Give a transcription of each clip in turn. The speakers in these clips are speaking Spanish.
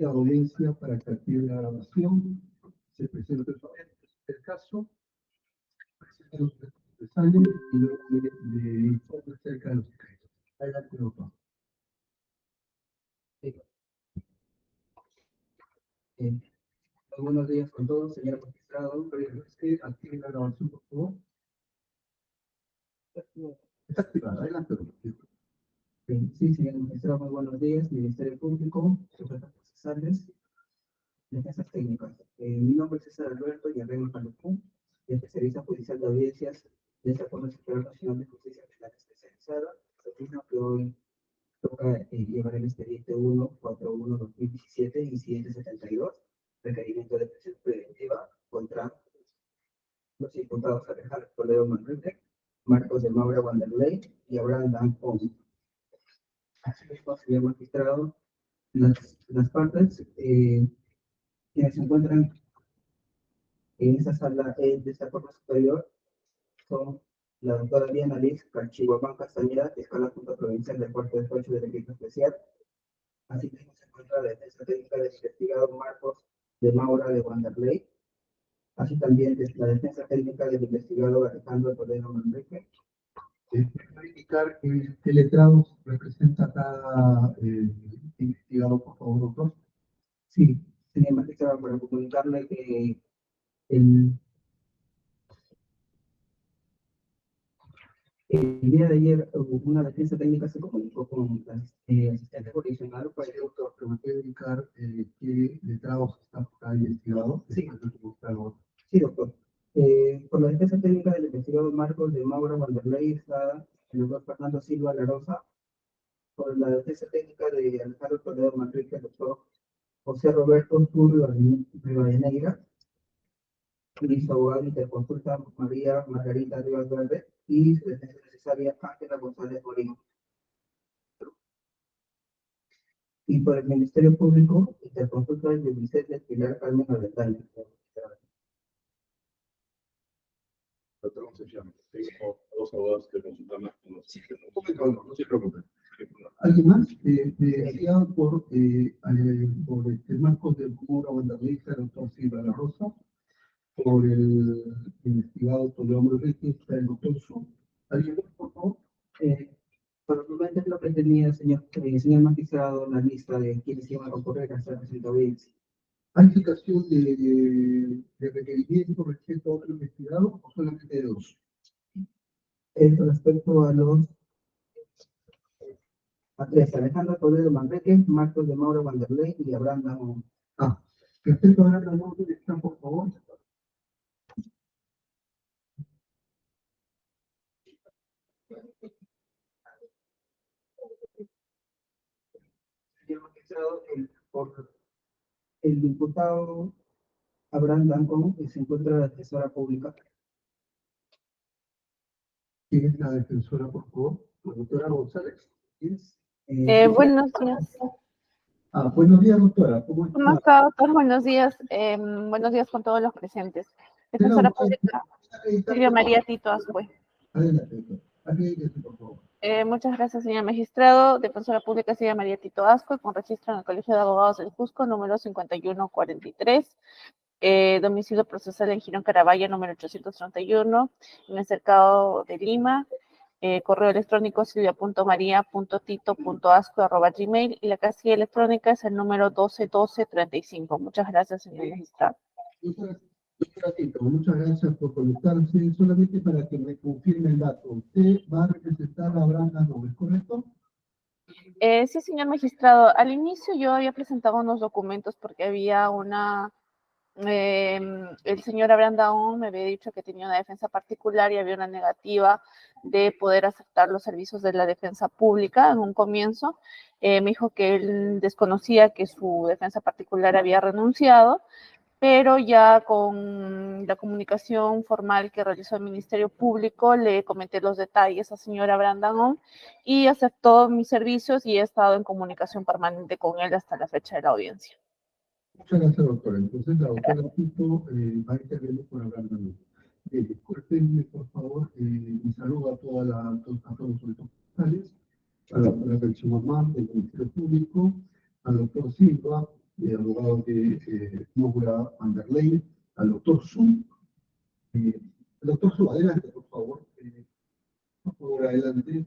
la audiencia para que active la grabación. Se presenta el caso, presenta los represalios y luego le informe acerca de los hechos. Adelante, doctor. Buenos días con todos, señor magistrado. Es que active la grabación, por favor. Está activada. Adelante, doctor. Sí, señor magistrado, muy buenos días. Ministerio Público, sujetos procesales, defensas técnicas. Mi nombre es César Alberto Yarrego Calupún, especialista judicial de audiencias de esta Corte Superior Nacional de Justicia Penal Especializada. Mismo que hoy toca llevar el expediente 141-2017, incidente 72, requerimiento de prisión preventiva contra los imputados Alejandro Toledo Manrique, Marcos de Maura Wanderley y Abraham Danfón. Asimismo, señor magistrado, las partes quienes se encuentran en esta sala de esta Corte Superior son la doctora Diana Liz Cachihuamán Castañeda, fiscal adjunta provincial del Cuarto Despacho del Equipo Especial. Asimismo, se encuentra la defensa técnica del investigado Marcos de Maura de Wanderley, así también la defensa técnica del investigado Alejandro Toledo Manrique. Para indicar qué letrados representa cada investigado, por favor, doctor. Sí, señor magistrado, para comunicarle que el día de ayer una defensa técnica se comunicó con la asistente jurisdiccional. Sí, doctor, ¿me puede indicar qué letrados está cada investigado? Sí, sí, doctor. Por la defensa técnica del investigado Marcos de Maura Wanderley está el doctor Fernando Silva Larosa. Por la defensa técnica de Alejandro Toledo Manrique, el doctor José Roberto Turbio Rivadeneira, y su abogado interconsulta María Margarita Rivas Verde, y su defensa necesaria Ángela González Molina. Y por el Ministerio Público, interconsulta de Vicente Pilar Carmen Aventaña. Doctor Concepción, tengo dos abogados que consultan más con los. No se preocupe. ¿Alguien más? Decía por el Marcos de Maura Wanderley, el doctor Silva La Rosa. Por el investigado Toledo Manrique, está el doctor Su. ¿Alguien más, por favor? Por el momento es lo que tenía, señor magistrado, la lista de quienes iban a concurrir a esta presente audiencia. ¿Hay citación de requerimiento respecto a otro investigado o solamente de dos? Respecto a los tres, Alejandro Toledo Manrique, Marcos de Maura Wanderley y Abraham Damón. Respecto a Abraham Damón, ¿dónde están, por favor? Señor magistrado, por el diputado Abraham Danfón, que se encuentra en la defensora pública. ¿Quién es la defensora, por favor? La doctora González. Buenos días. Buenos días, doctora. ¿Cómo está? ¿Cómo está, doctor? Buenos días. Buenos días con todos los presentes. Defensora pública, Silvia María Tito Azcue. Adelante, doctor. Acredítese, por favor. Muchas gracias, señor magistrado. Defensora pública Silvia María Tito Azcue, con registro en el Colegio de Abogados del Cusco, número 5143. Domicilio procesal en Girón Carabaya, número 831, en el cercado de Lima. Correo electrónico silvia.maria.tito.asco@gmail, y la casilla electrónica es el número 121235. Muchas gracias, señor magistrado. Doctora Tito, muchas gracias por conectarse. Solamente para que me confirme el dato, ¿usted va a representar a Abraham Damón, ¿es correcto? Sí, señor magistrado. Al inicio yo había presentado unos documentos porque había el señor Abraham Daón me había dicho que tenía una defensa particular y había una negativa de poder aceptar los servicios de la defensa pública en un comienzo. Me dijo que él desconocía que su defensa particular había renunciado, pero ya con la comunicación formal que realizó el Ministerio Público le comenté los detalles al señor Abraham Daón y aceptó mis servicios y he estado en comunicación permanente con él hasta la fecha de la audiencia. Muchas gracias, doctora. Entonces, la doctora Tito va a intervenir por Abraham Damón. Disculpenme, por favor, mi saludo a todos los responsables, a la doctora Belchimamán del Ministerio Público, al doctor Silva, abogado de Moura Anderlein, al doctor Su. El doctor Su, adelante, por favor. Por favor, adelante.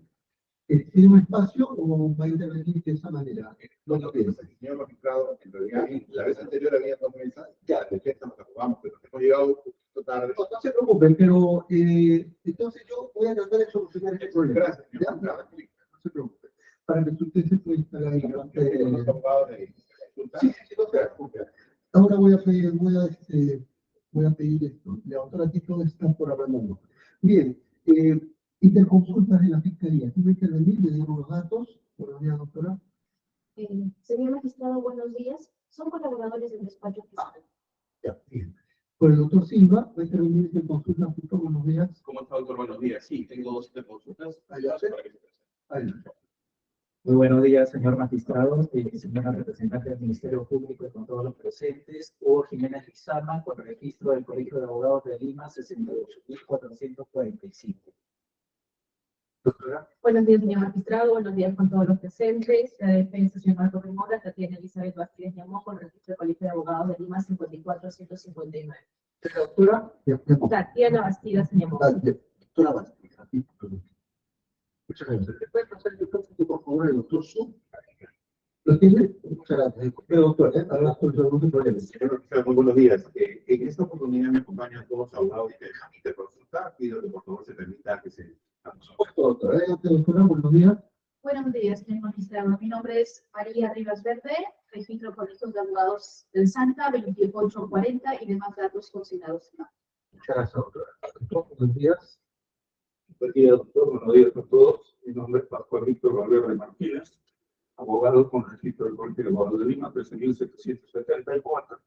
¿Tiene un espacio o va a intervenir de esa manera? No, no, señor magistrado, en realidad, la vez anterior había dos mesas, ya, de defensa nos jugamos, pero hemos llegado un poquito tarde. No, no se preocupen, pero entonces yo voy a tratar de solucionar este problema. Gracias, ¿Ya? señor. No se preocupen. Para que usted se pueda instalar ahí delante de... Los abogados de consulta. Sí, sí, no se preocupe. Ahora voy a pedir esto. La autora aquí todo está por hablando. Bien, interconsultas de la Fiscalía. ¿Quiere intervenir? ¿Le dieron los datos? Buenos días, doctora. Señor magistrado, buenos días. Son colaboradores del despacho fiscal. Ya, bien. Por el doctor Silva, va a intervenir en consulta. Buenos días. ¿Cómo está, doctor? Buenos días. Sí, tengo dos consultas. Allá. Para que se presenten. Adelante. Muy buenos días, señor magistrado, señora representante del Ministerio Público y con todos los presentes. Hugo Jiménez Lizama, con registro del Colegio de Abogados de Lima, 68.445. Doctora. Buenos días, señor magistrado. Buenos días con todos los presentes. La defensa, señor Marco Remora, Tatiana Elizabeth Vázquez Ñamó, con registro del Colegio de Abogados de Lima, 54.159. Doctora. Tatiana Bastidas Ñamó. Doctora Vázquez. Muchas gracias. ¿Le puede pasar el micrófono, por favor, al doctor Su? ¿Lo tiene? Muchas gracias. Doctor, ahora no se problema. Señor magistrado, muy buenos días. En esta oportunidad me acompañan dos abogados que dejan interconsultar. Pido que por favor se permita que se... Por favor, doctora. Adelante, doctora. Buenos días. Buenos días, señor magistrado. Mi nombre es María Rivas Verde, registro Colegio de Abogados del Santa, 2840 y demás datos consignados. Muchas gracias, doctora. Doctor, buenos días. Buen día, doctor. Buenos días a todos. Mi nombre es Pascual Víctor Valverde Martínez, abogado con registro del Colegio de Abogados de Lima, 13.774.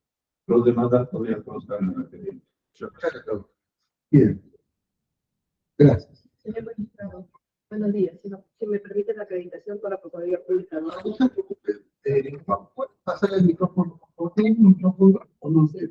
Los demás datos ya constan en el expediente. Muchas gracias. Doctor. Bien. Gracias. Señor magistrado, buenos días. Si me permite la acreditación para la Procuraduría Pública. No se preocupe. ¿Puede pasarle el micrófono? ¿Por qué el micrófono? O no sé.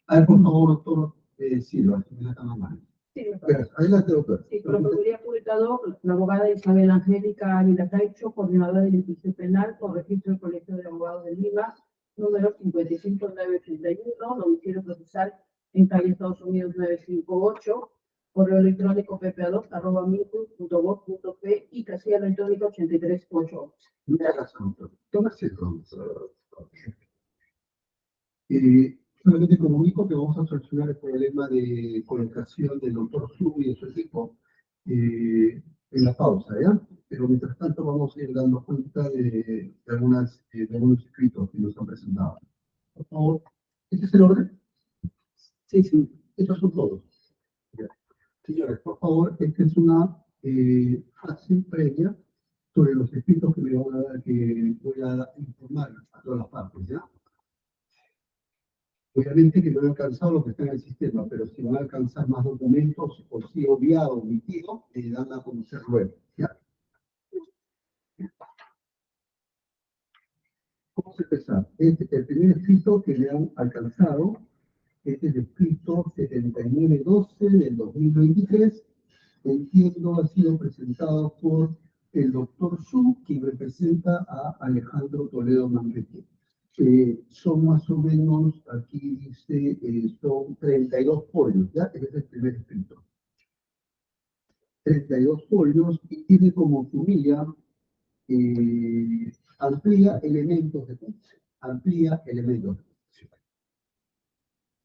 A ver, por favor, doctor Silva, si me da tan amable. Sí, Gracias. Adelante, doctor. sí, por la Procuraduría Pública 2, la abogada Isabel Angélica Ávila Caicho, coordinadora de la institución penal por registro del Colegio de Abogados de Lima, número 55981, domicilio procesal en calle Estados Unidos 958, correo electrónico ppa2@mincu.gov.p y casilla electrónica 838. Muchas gracias, doctor. Tómese el doctor. Solamente comunico que vamos a solucionar el problema de colocación del doctor Su y de su equipo en la pausa, ¿ya? Pero mientras tanto vamos a ir dando cuenta de algunos escritos que nos han presentado. Por favor, ¿este es el orden? Sí, sí, estos son todos. Ya. Señores, por favor, esta es una fase previa sobre los escritos que me van a dar, que voy a informar a todas las partes, ¿ya? Obviamente que no he alcanzado lo que está en el sistema, pero si van a alcanzar más documentos o si he obviado o omitido, dan a conocer luego. ¿Ya? Vamos a empezar. El primer escrito que le han alcanzado es el escrito 7912 del 2023. Entiendo ha sido presentado por el doctor Su, quien representa a Alejandro Toledo Manrique. Son más o menos, aquí dice, son 32 folios, ¿ya? Ese es el primer escrito. 32 folios y tiene como comilla, amplía elementos de función. Amplía elementos de función.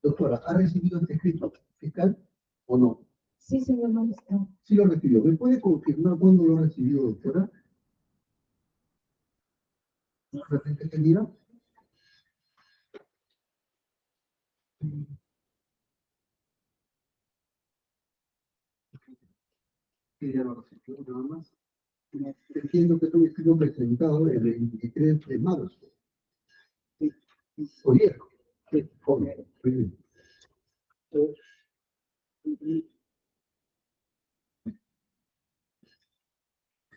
Doctora, ¿ha recibido este escrito fiscal o no? Sí, señor magistrado. Sí lo recibió. ¿Me puede confirmar cuándo lo ha recibido, doctora? ¿De repente que mira? Sí, ya lo recibió, nada más. Entiendo que es un escrito presentado el 23 de marzo. Sí, oye, sí, joven, muy bien.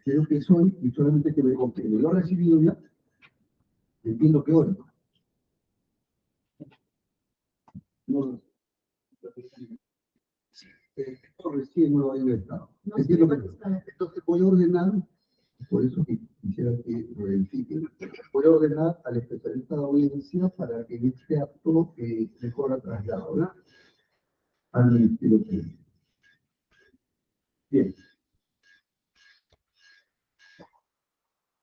Creo que es hoy y solamente que me confirme. ¿Lo ha recibido ya? Entiendo que hoy. No, esto recién no lo ha inventado. No, Entiendo señor que no. magistrado. Entonces voy a ordenar Por eso quisiera que lo verifiquen. Voy a ordenar al especialista de audiencia para que en este acto mejora traslado, ¿verdad? Al Ministerio Público. Bien.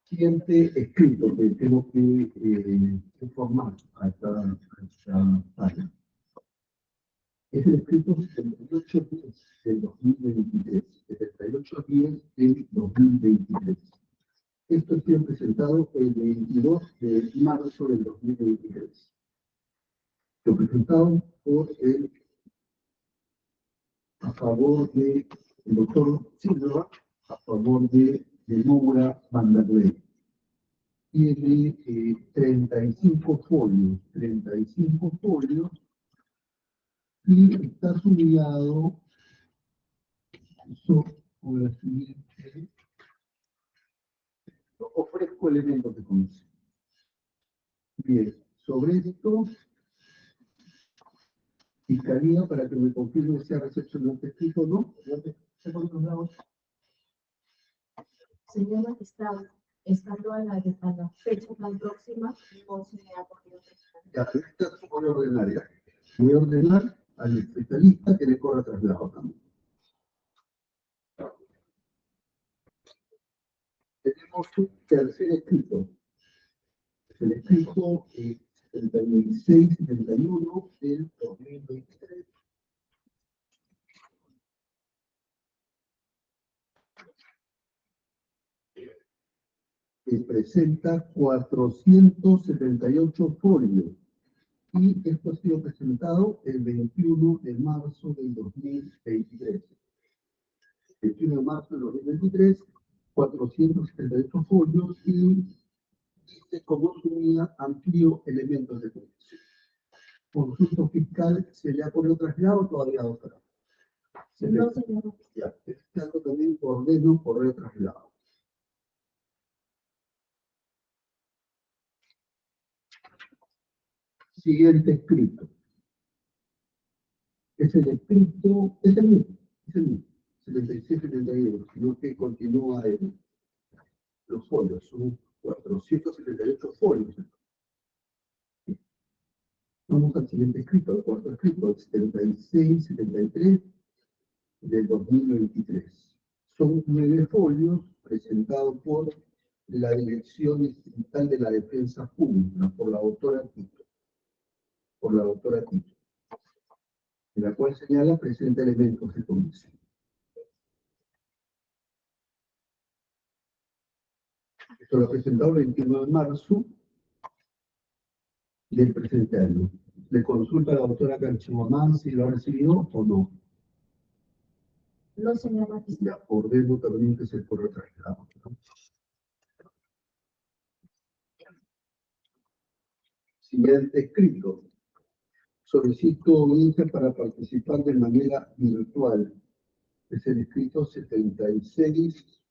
Siguiente escrito que tengo que informar a esta página. Es el escrito 7810 del 2023. 7810 del 2023. Esto ha sido presentado el 22 de marzo del 2023. Lo presentado por el a favor de el doctor Silva, a favor de Moura Vanderlei. Tiene 35 folios, y está subido con la siguiente. Ofrezco elementos de conocimiento. Bien, sobre esto, Fiscalía, para que me confirme si ha recepcionado este escrito o no. Señor magistrado, estando a la fecha tan próxima, no se le ha podido presentar. Ya, esta voy a ordenar ya. Voy a ordenar al especialista que le cobra traslado también. Tenemos un tercer escrito. El escrito 76-71 del 2023. Que presenta 478 folios. Y esto ha sido presentado el 21 de marzo del 2023. 21 de marzo del 2023, 478 folios y dice como subida amplio elementos de condición. Consulto fiscal, ¿se le ha podido traslado o todavía otra? No, señor. Ya, este algo también ordeno por retraslado. Siguiente escrito. Es el escrito, es el mismo, 76-71, sino que continúa en los folios, son 478 folios. Vamos al siguiente escrito, al cuarto escrito, 76-73 del 2023. Son 9 folios presentados por la Dirección Distrital de la Defensa Pública, por la doctora Tito. En la cual señala presenta elementos de condición. Esto lo ha presentado el 21 de marzo del presente año. Le consulta a la doctora Canchimamán si lo ha recibido o no. No, señor magistrado. Ya, ordeno también que se corre traslado. Siguiente escrito. Solicito audiencia para participar de manera virtual. Es el escrito 76.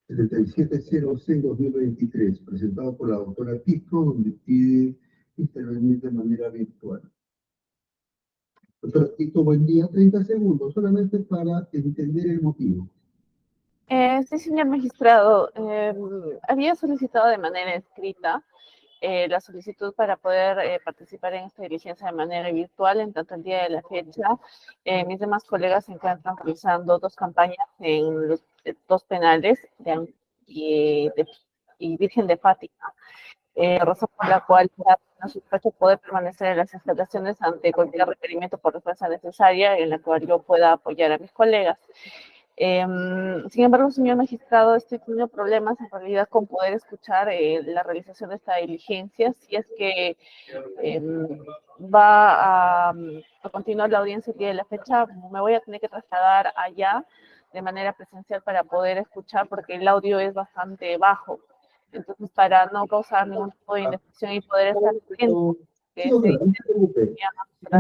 7706-2023, presentado por la doctora Tito, donde pide intervenir de manera virtual. Doctora Tito, buen día. 30 segundos, solamente para entender el motivo. Sí, señor magistrado, había solicitado de manera escrita la solicitud para poder participar en esta diligencia de manera virtual. En tanto, el día de la fecha, mis demás colegas se encuentran realizando 2 campañas en los 2 penales y Virgen de Fátima, razón por la cual no sospecho poder permanecer en las instalaciones ante cualquier requerimiento por fuerza necesaria en la cual yo pueda apoyar a mis colegas. Sin embargo, señor magistrado, estoy teniendo problemas en realidad con poder escuchar la realización de esta diligencia. Si es que va a continuar la audiencia el día de la fecha, me voy a tener que trasladar allá de manera presencial para poder escuchar, porque el audio es bastante bajo. Entonces, para no causar ningún tipo de indecisión y poder estar atento, Sí, doctora, no se preocupe. Si ya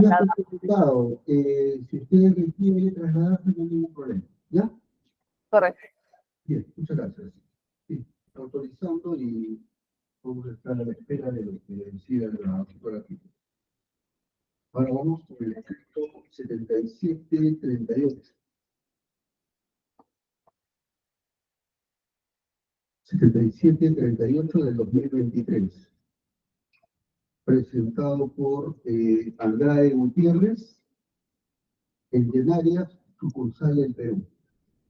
está complicado, si usted quiere trasladarse, no hay ningún problema. ¿Ya? Correcto. Bien, muchas gracias. Sí, autorizando y vamos a estar a la espera de lo que decida la doctora Tito. Ahora vamos con el escrito 7738. 7738 del 2023, presentado por Andrade Gutiérrez, en Llenarias, sucursal en Perú.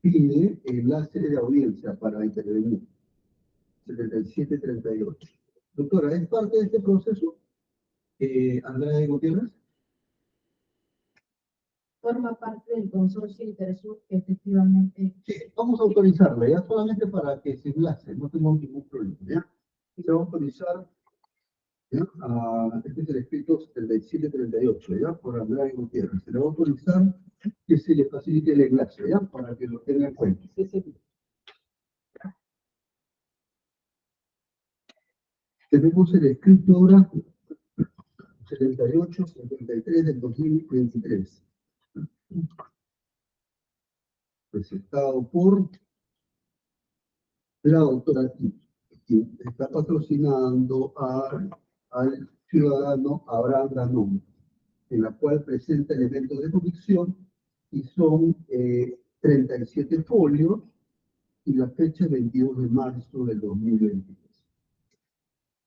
Pide enlace de audiencia para intervenir. 7738. Doctora, ¿es parte de este proceso, Andrade Gutiérrez? Forma parte del consorcio Intersur que efectivamente Sí, vamos a autorizarla, ya solamente para que se enlace, no tengo ningún problema, ¿ya? Y se va a autorizar, ¿ya? Este es el escrito 7738, ¿ya? Por Andrade Gutiérrez. Se le va a autorizar que se le facilite el enlace, ¿ya? Para que lo tenga en cuenta. Tenemos el escrito ahora 7853 del 2023. Presentado por la doctora Tito, quien está patrocinando al ciudadano Abraham Danón, en la cual presenta elementos de convicción y son 37 folios y la fecha es 22 de marzo del 2023.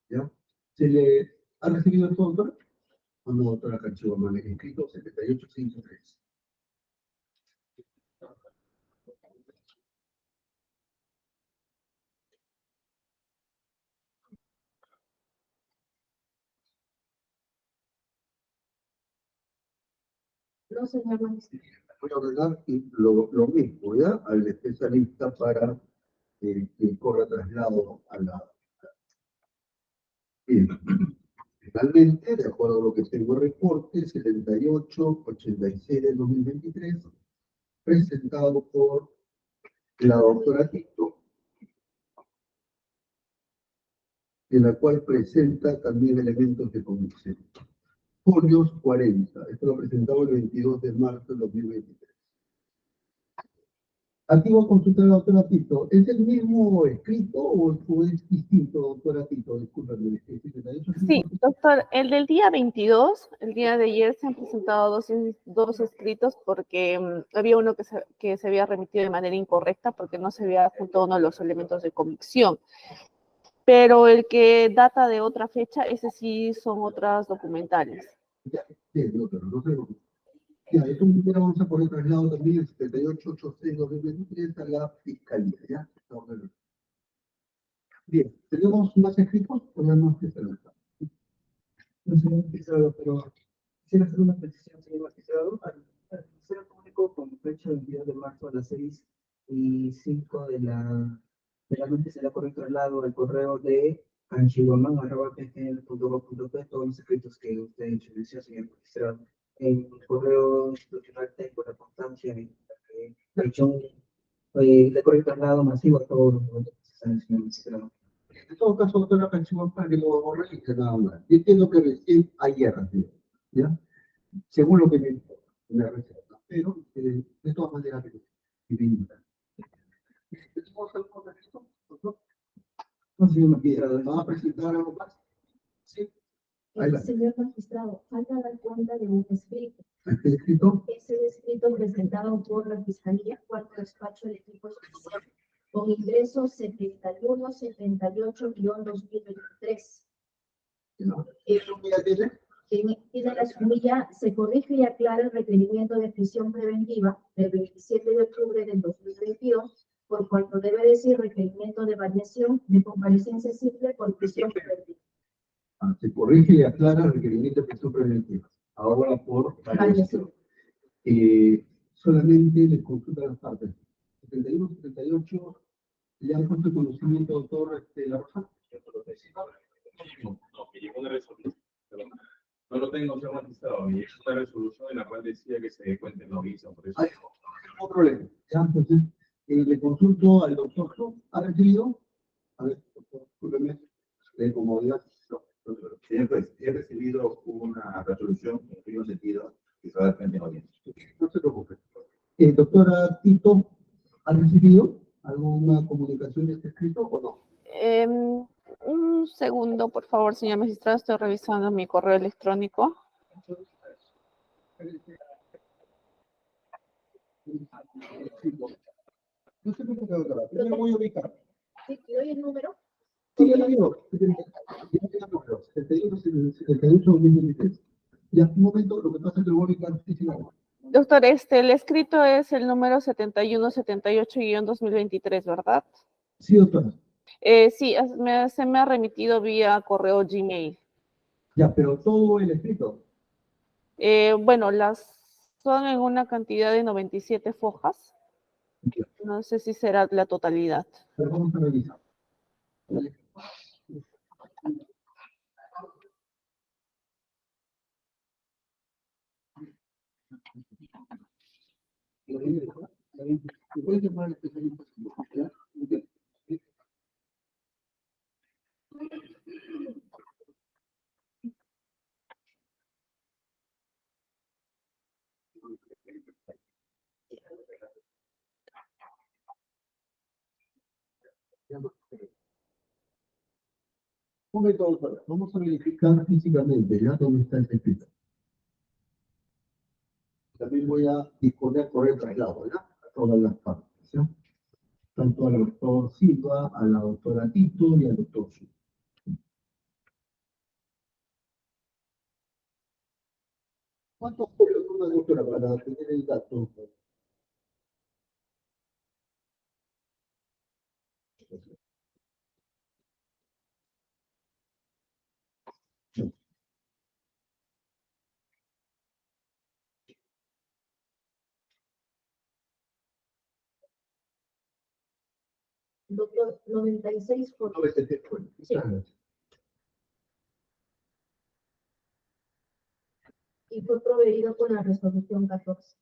¿Ya? ¿Se le ha recibido el doctor? ¿O no, doctora Cachivamán? Escrito 7853. no, señor magistrado. Voy a ordenar lo mismo, ¿ya? Al especialista para que corra traslado a la... Bien. Finalmente, de acuerdo a lo que tengo el reporte, 7886 del 2023, presentado por la doctora Tito, en la cual presenta también elementos de convicción. Folios 40, esto lo presentado el 22 de marzo del 2023. Aquí voy a consultar a la doctora Tito. ¿Es el mismo escrito o es distinto, doctora Tito? Discúlpame. Sí, doctor, el del día 22, el día de ayer se han presentado dos escritos porque había uno que se había remitido de manera incorrecta porque no se había juntado uno de los elementos de convicción. Pero el que data de otra fecha, ese sí son otras documentales. Ya, bien, doctora, no se preocupe. Ya, esto vamos a poner traslado también el 7886-2023 a la Fiscalía, ¿ya? Bien, ¿tenemos más escritos o ya no se trata? No, señor magistrado, pero quisiera hacer una precisión, señor magistrado. Al Ministerio Público, con fecha del 22 de marzo a las 6:05 de la noche, será por el traslado al correo de anchihuamán@pgn.gov.p, todos los escritos que usted mencionó, señor magistrado. En el correo institucional tengo la constancia de que ha hecho le corre el traslado masivo a todos los documentos necesarios, señor magistrado. En todo caso, doctora Canchimón, para que lo registre nada más. Yo entiendo que recién ayer, ¿ya? Según lo que me receta, pero de todas maneras, divina. ¿Tenemos algo de esto, doctor? No, señor magistrado, ¿Van a presentar algo más? Sí. Adelante. Señor magistrado, falta dar cuenta de un escrito. ¿Este escrito? Es el escrito presentado por la Fiscalía, cuarto despacho del equipo especial, con ingreso 7178-2023. ¿No? ¿Eso que ya tiene? Tiene la sumilla, se corrige y aclara el requerimiento de prisión preventiva del 27 de octubre del 2022, por cuanto debe decir requerimiento de variación de comparecencia simple por prisión preventiva. Se corrige y aclara el requerimiento de prisión preventiva. Ahora por variación. Solamente les consulta las partes. 71, 78, ¿le han puesto conocimiento, doctor La Rosa? No, me llegó una resolución. Pero no lo tengo, señor magistrado. Me llegó una resolución en la cual decía que se cuente la visa. Por eso. No problema. Ya, entonces, le consulto al doctor. ¿Ha recibido? A ver, doctor, discúlpeme. De comodidad. He recibido una resolución en el mismo sentido que se va a dar frente a audiencia. No se preocupe. Doctora Tito, ¿ha recibido alguna comunicación de este escrito o no? Un segundo, por favor, señor magistrado, estoy revisando mi correo electrónico. No se preocupe, doctora. Primero voy a ubicar. Sí, ¿te doy el número? Sí, ya lo digo. Ya lo veo. 78, 2023. Ya, un momento, lo que pasa es que lo voy a ubicar físicamente. Doctor, el escrito es el número 7178-2023, ¿verdad? Sí, doctora. Sí, se me ha remitido vía correo Gmail. Ya, pero todo el escrito. Bueno, son en una cantidad de 97 fojas. Ya, No sé si será la totalidad. pero vamos a revisar. Vale. Puedes llamar al especialista. ¿Ya? Ok. Llama. Un momento, doctora. Vamos a verificar físicamente, ¿ya? ¿Dónde está el escrito? También voy a disponer por el traslado, ¿ya? A todas las partes, ¿ya? Tanto al doctor Silva, a la doctora Tito y al doctor Su. ¿Cuántos folios toma, doctora, para tener el dato? Doctor, 96 por... 900 folios. Sí. Muchas gracias. Y fue proveído con la resolución 14.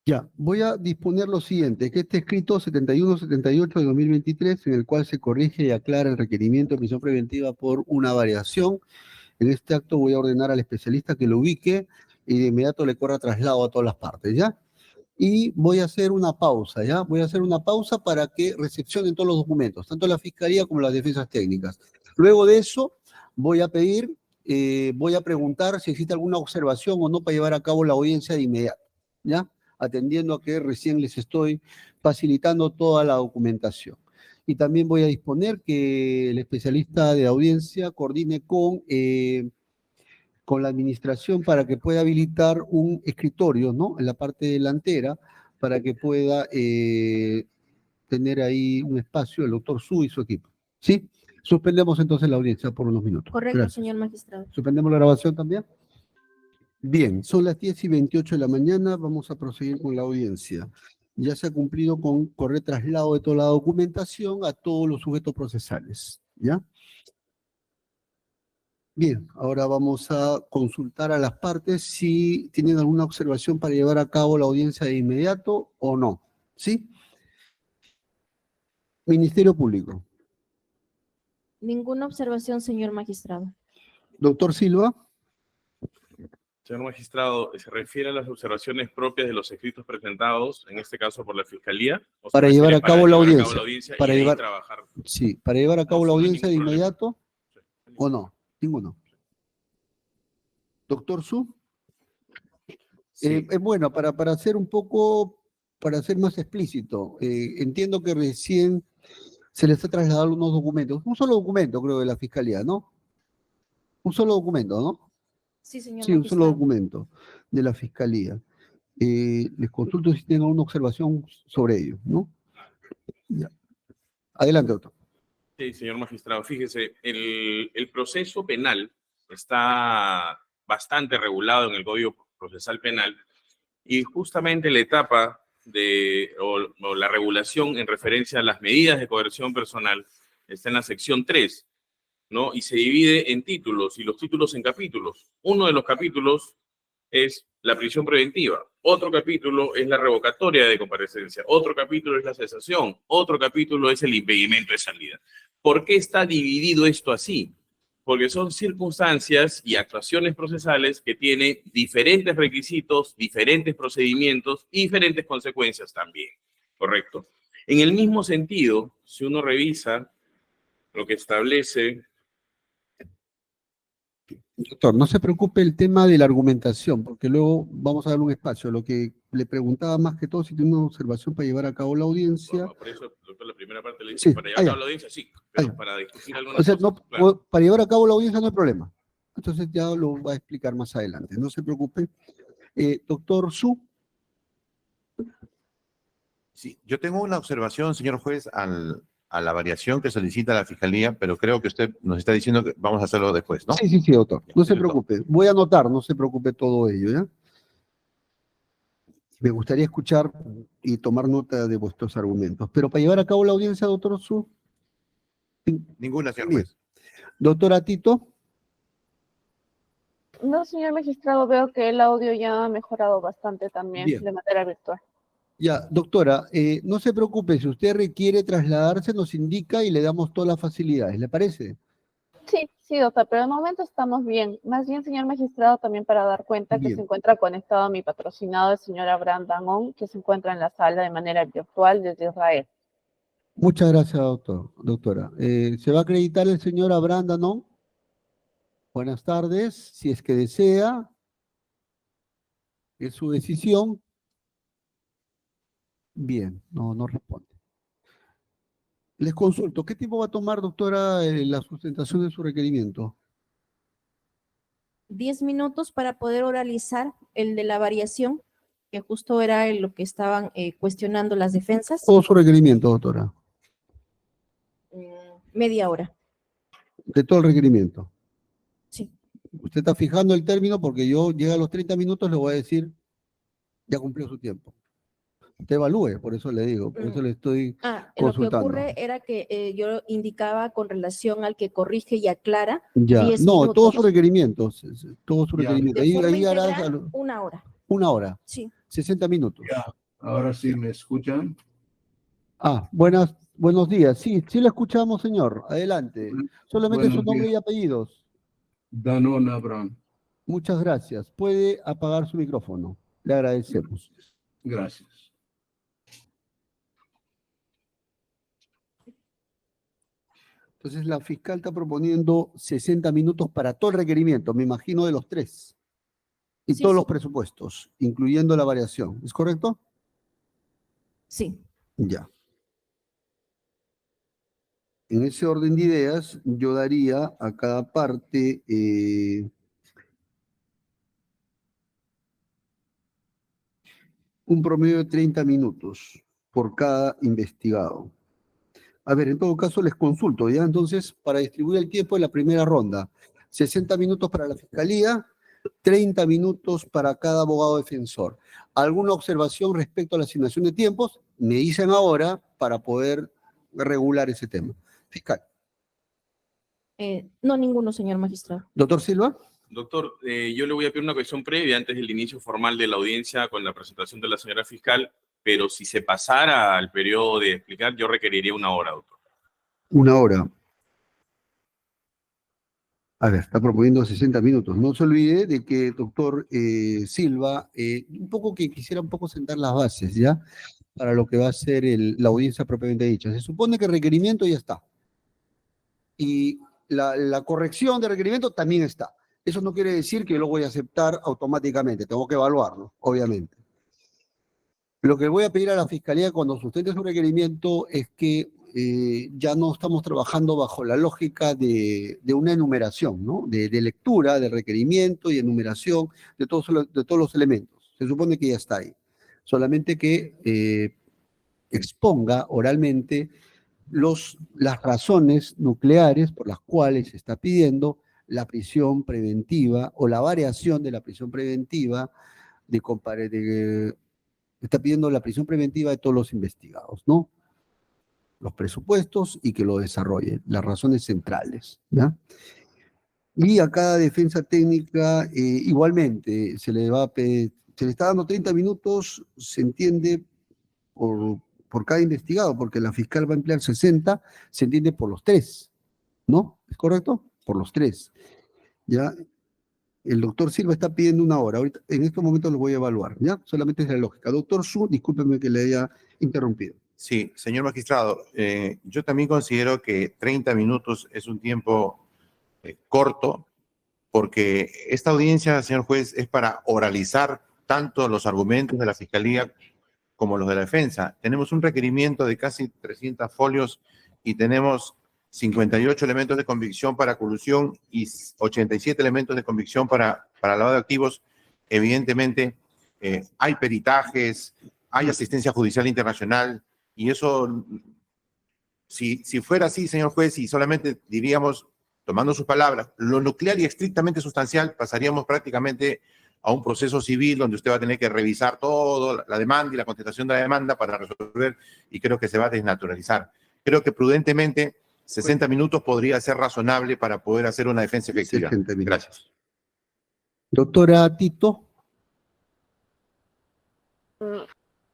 Ya, voy a disponer lo siguiente, que este escrito 7178 de 2023, en el cual se corrige y aclara el requerimiento de prisión preventiva por una variación. En este acto voy a ordenar al especialista que lo ubique y de inmediato le corra traslado a todas las partes, ¿ya? Y voy a hacer una pausa, ¿ya? Voy a hacer una pausa para que recepcionen todos los documentos, tanto la Fiscalía como las defensas técnicas. Luego de eso, voy a pedir, voy a preguntar si existe alguna observación o no para llevar a cabo la audiencia de inmediato, ¿ya? Atendiendo a que recién les estoy facilitando toda la documentación. Y también voy a disponer que el especialista de audiencia coordine con la administración para que pueda habilitar un escritorio, ¿no? En la parte delantera, para que pueda tener ahí un espacio el doctor Su y su equipo. ¿Sí? Suspendemos entonces la audiencia por unos minutos. Correcto, Gracias. señor magistrado. ¿Suspendemos la grabación también? Bien, son las 10:28 de la mañana, vamos a proseguir con la audiencia. Ya se ha cumplido con correr traslado de toda la documentación a todos los sujetos procesales, ¿ya? Bien, ahora vamos a consultar a las partes si tienen alguna observación para llevar a cabo la audiencia de inmediato o no. ¿Sí? Ministerio Público. Ninguna observación, señor magistrado. Doctor Silva. Señor magistrado, ¿se refiere a las observaciones propias de los escritos presentados, en este caso por la Fiscalía? ¿O se Para refiere llevar a cabo la llevar a audiencia. cabo la audiencia Para y de ahí llevar- trabajar? Sí, para llevar a cabo la No hay audiencia de ningún problema. inmediato o no. Ninguno. Doctor Su. Sí. Bueno, para ser un poco, para ser más explícito, entiendo que recién se le está trasladando unos documentos, un solo documento creo de la Fiscalía, ¿no? Un solo documento, ¿no? Sí, señor Sí, un solo magistrado. documento de la Fiscalía. Les consulto si tienen alguna observación sobre ello, ¿no? Ya. Adelante, doctor. Sí, señor magistrado, fíjese, el proceso penal está bastante regulado en el Código Procesal Penal y justamente la etapa o la regulación en referencia a las medidas de coerción personal está en la sección 3, ¿no? Y se divide en títulos y los títulos en capítulos. Uno de los capítulos es la prisión preventiva, otro capítulo es la revocatoria de comparecencia, otro capítulo es la cesación, otro capítulo es el impedimento de salida. ¿Por qué está dividido esto así? Porque son circunstancias y actuaciones procesales que tienen diferentes requisitos, diferentes procedimientos y diferentes consecuencias también, ¿correcto? En el mismo sentido, si uno revisa lo que establece... Doctor, no se preocupe el tema de la argumentación, porque luego vamos a dar un espacio. Lo que le preguntaba más que todo si tiene una observación para llevar a cabo la audiencia. Por eso, doctor, la primera parte le dice, Sí, para llevar a cabo allá. la audiencia, sí, pero Allá. para discutir algunas O sea, cosas, no, claro. para llevar a cabo la audiencia no hay problema. Entonces ya lo va a explicar más adelante. No se preocupe. Doctor Su. Sí, yo tengo una observación, señor juez, a la variación que solicita la Fiscalía, pero creo que usted nos está diciendo que vamos a hacerlo después, ¿no? Sí, doctor. No se Doctor. preocupe. Voy a anotar, no se preocupe todo ello, ¿ya? Me gustaría escuchar y tomar nota de vuestros argumentos. Pero para llevar a cabo la audiencia, doctor Su. Ninguna, señor Bien. juez. Doctora Tito. No, señor magistrado, veo que el audio ya ha mejorado bastante también Bien. de manera virtual. Ya, doctora, no se preocupe, si usted requiere trasladarse, nos indica y le damos todas las facilidades, ¿le parece? Sí, doctor, pero de momento estamos bien. Más bien, señor magistrado, también para dar cuenta que Bien. se encuentra conectado a mi patrocinado, el señor Abraham Danón, que se encuentra en la sala de manera virtual desde Israel. Muchas gracias, doctora. ¿Se va a acreditar el señor Abraham Danón? Buenas tardes, si es que desea, es su decisión. Bien, no responde. Les consulto, ¿qué tiempo va a tomar, doctora, la sustentación de su requerimiento? 10 minutos para poder oralizar el de la variación, que justo era lo que estaban cuestionando las defensas. Todo su requerimiento, doctora, Media hora. de todo el requerimiento. Sí. Usted está fijando el término porque yo llega a los 30 minutos, le voy a decir, ya cumplió su tiempo. Usted evalúe, por eso le digo, por eso le estoy Lo que consultando. ocurre era que yo indicaba con relación al que corrige y aclara Ya, 10 no, minutos. todos sus requerimientos, todo su Ya. requerimiento. De forma Ahí harás integral, 1 hora. 1 hora, Sí. 60 minutos. Ya, ahora sí me escuchan. Buenos días. Sí, sí lo escuchamos, señor. Adelante. Solamente su Buenos nombre días. y apellidos. Danón Abraham. Muchas gracias. Puede apagar su micrófono. Le agradecemos. Gracias. Entonces, la fiscal está proponiendo 60 minutos para todo el requerimiento, me imagino de los 3. Y Sí, todos sí. los presupuestos, incluyendo la variación. ¿Es correcto? Sí. Ya. En ese orden de ideas, yo daría a cada parte un promedio de 30 minutos por cada investigado. A ver, en todo caso les consulto, ¿ya? Entonces, para distribuir el tiempo de la primera ronda, 60 minutos para la fiscalía, 30 minutos para cada abogado defensor. ¿Alguna observación respecto a la asignación de tiempos? Me dicen ahora para poder regular ese tema. Fiscal. No, ninguno, señor magistrado. Doctor Silva. Doctor, yo le voy a pedir una cuestión previa antes del inicio formal de la audiencia con la presentación de la señora fiscal, pero si se pasara al periodo de explicar, yo requeriría 1 hora, doctor. 1 hora. A ver, está proponiendo 60 minutos. No se olvide de que, doctor Silva, un poco que quisiera un poco sentar las bases, ¿ya? Para lo que va a ser la audiencia propiamente dicha. Se supone que el requerimiento ya está. Y la corrección de requerimiento también está. Eso no quiere decir que yo lo voy a aceptar automáticamente. Tengo que evaluarlo, obviamente. Lo que voy a pedir a la Fiscalía cuando sustente su requerimiento es que ya no estamos trabajando bajo la lógica de una enumeración, ¿no? De lectura, de requerimiento y enumeración de todos los elementos. Se supone que ya está ahí. Solamente que exponga oralmente las razones nucleares por las cuales se está pidiendo la prisión preventiva o la variación de la prisión preventiva está pidiendo la prisión preventiva de todos los investigados, ¿no? Los presupuestos y que lo desarrollen, las razones centrales, ¿ya? Y a cada defensa técnica, igualmente, se le está dando 30 minutos, se entiende, por cada investigado, porque la fiscal va a emplear 60, se entiende por los 3, ¿no? ¿Es correcto? Por los 3. ¿Ya? El doctor Silva está pidiendo 1 hora. Ahorita, en estos momentos lo voy a evaluar, ¿ya? Solamente es la lógica. Doctor Su, discúlpeme que le haya interrumpido. Sí, señor magistrado, yo también considero que 30 minutos es un tiempo corto, porque esta audiencia, señor juez, es para oralizar tanto los argumentos de la Fiscalía como los de la defensa. Tenemos un requerimiento de casi 300 folios y tenemos 58 elementos de convicción para colusión y 87 elementos de convicción para lavado de activos. Evidentemente, hay peritajes, hay asistencia judicial internacional, y eso, si fuera así, señor juez, y solamente diríamos, tomando sus palabras, lo nuclear y estrictamente sustancial, pasaríamos prácticamente a un proceso civil donde usted va a tener que revisar todo, la demanda y la contestación de la demanda para resolver, y creo que se va a desnaturalizar. Creo que prudentemente 60 minutos podría ser razonable para poder hacer una defensa efectiva. Gracias. Doctora Tito.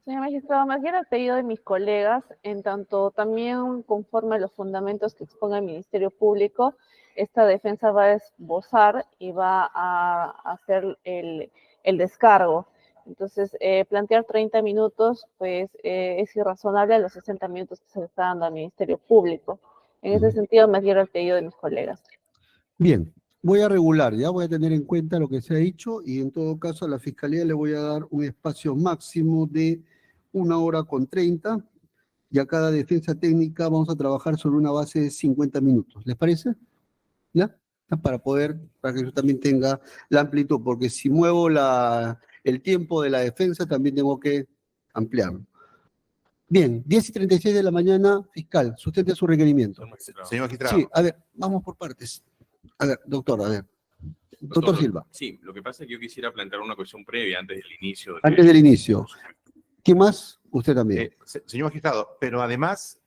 Señor magistrado, más bien al pedido de mis colegas, en tanto también conforme a los fundamentos que exponga el Ministerio Público, esta defensa va a esbozar y va a hacer el descargo. Entonces, plantear 30 minutos, pues es irrazonable a los 60 minutos que se le está dando al Ministerio Público. En ese sentido, más bien al pedido de mis colegas. Bien, voy a regular, ya voy a tener en cuenta lo que se ha dicho y en todo caso a la Fiscalía le voy a dar un espacio máximo de 1 hora con 30 y a cada defensa técnica vamos a trabajar sobre una base de 50 minutos. ¿Les parece? ¿Ya? Para que yo también tenga la amplitud, porque si muevo el tiempo de la defensa también tengo que ampliarlo. Bien, 10:36 de la mañana, fiscal, sustente su requerimiento. Señor magistrado. Sí, a ver, vamos por partes. A ver, doctor, a ver. Doctor Silva. Sí, lo que pasa es que yo quisiera plantear una cuestión previa antes del inicio. Antes del inicio. ¿Qué más? Usted también. Señor magistrado, pero además,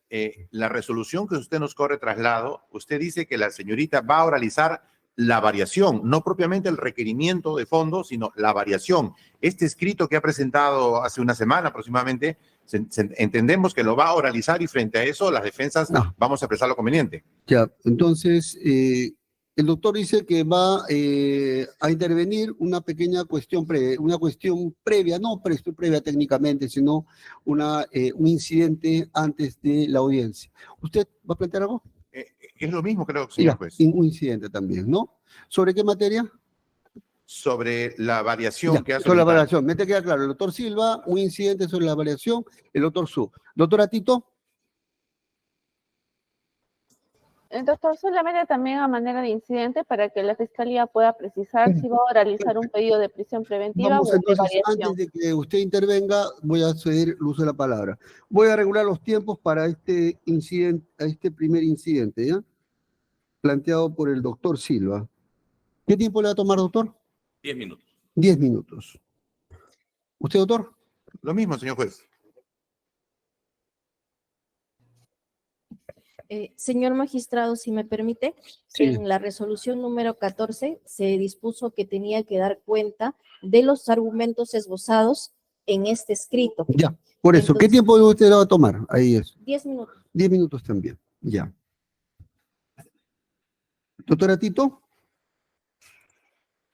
la resolución que usted nos corre traslado, usted dice que la señorita va a oralizar la variación, no propiamente el requerimiento de fondo, sino la variación. Este escrito que ha presentado hace una semana aproximadamente, entendemos que lo va a oralizar y frente a eso las defensas vamos a expresar lo conveniente. Ya, entonces, el doctor dice que va a intervenir una pequeña cuestión previa, no previa técnicamente, sino un incidente antes de la audiencia. ¿Usted va a plantear algo? Es lo mismo, creo, señor juez. Un incidente también, ¿no? ¿Sobre qué materia? Sobre la variación que ha sobre la solicitado. variación, me te queda claro. El doctor Silva, un incidente sobre la variación, el doctor Su. Doctora Tito. Doctor, solamente también a manera de incidente para que la Fiscalía pueda precisar si va a realizar un pedido de prisión preventiva Vamos o de entonces, variación. antes de que usted intervenga, voy a ceder el uso de la palabra. Voy a regular los tiempos para este incidente, este primer incidente, ¿ya? Planteado por el doctor Silva. ¿Qué tiempo le va a tomar, doctor? 10 minutos. 10 minutos. ¿Usted, doctor? Lo mismo, señor juez. Señor magistrado, si me permite, Sí. en la resolución número 14 se dispuso que tenía que dar cuenta de los argumentos esbozados en este escrito. Ya, por eso, ¿qué Entonces, tiempo usted va a tomar? Ahí es. 10 minutos. 10 minutos también, ya. Doctora Tito.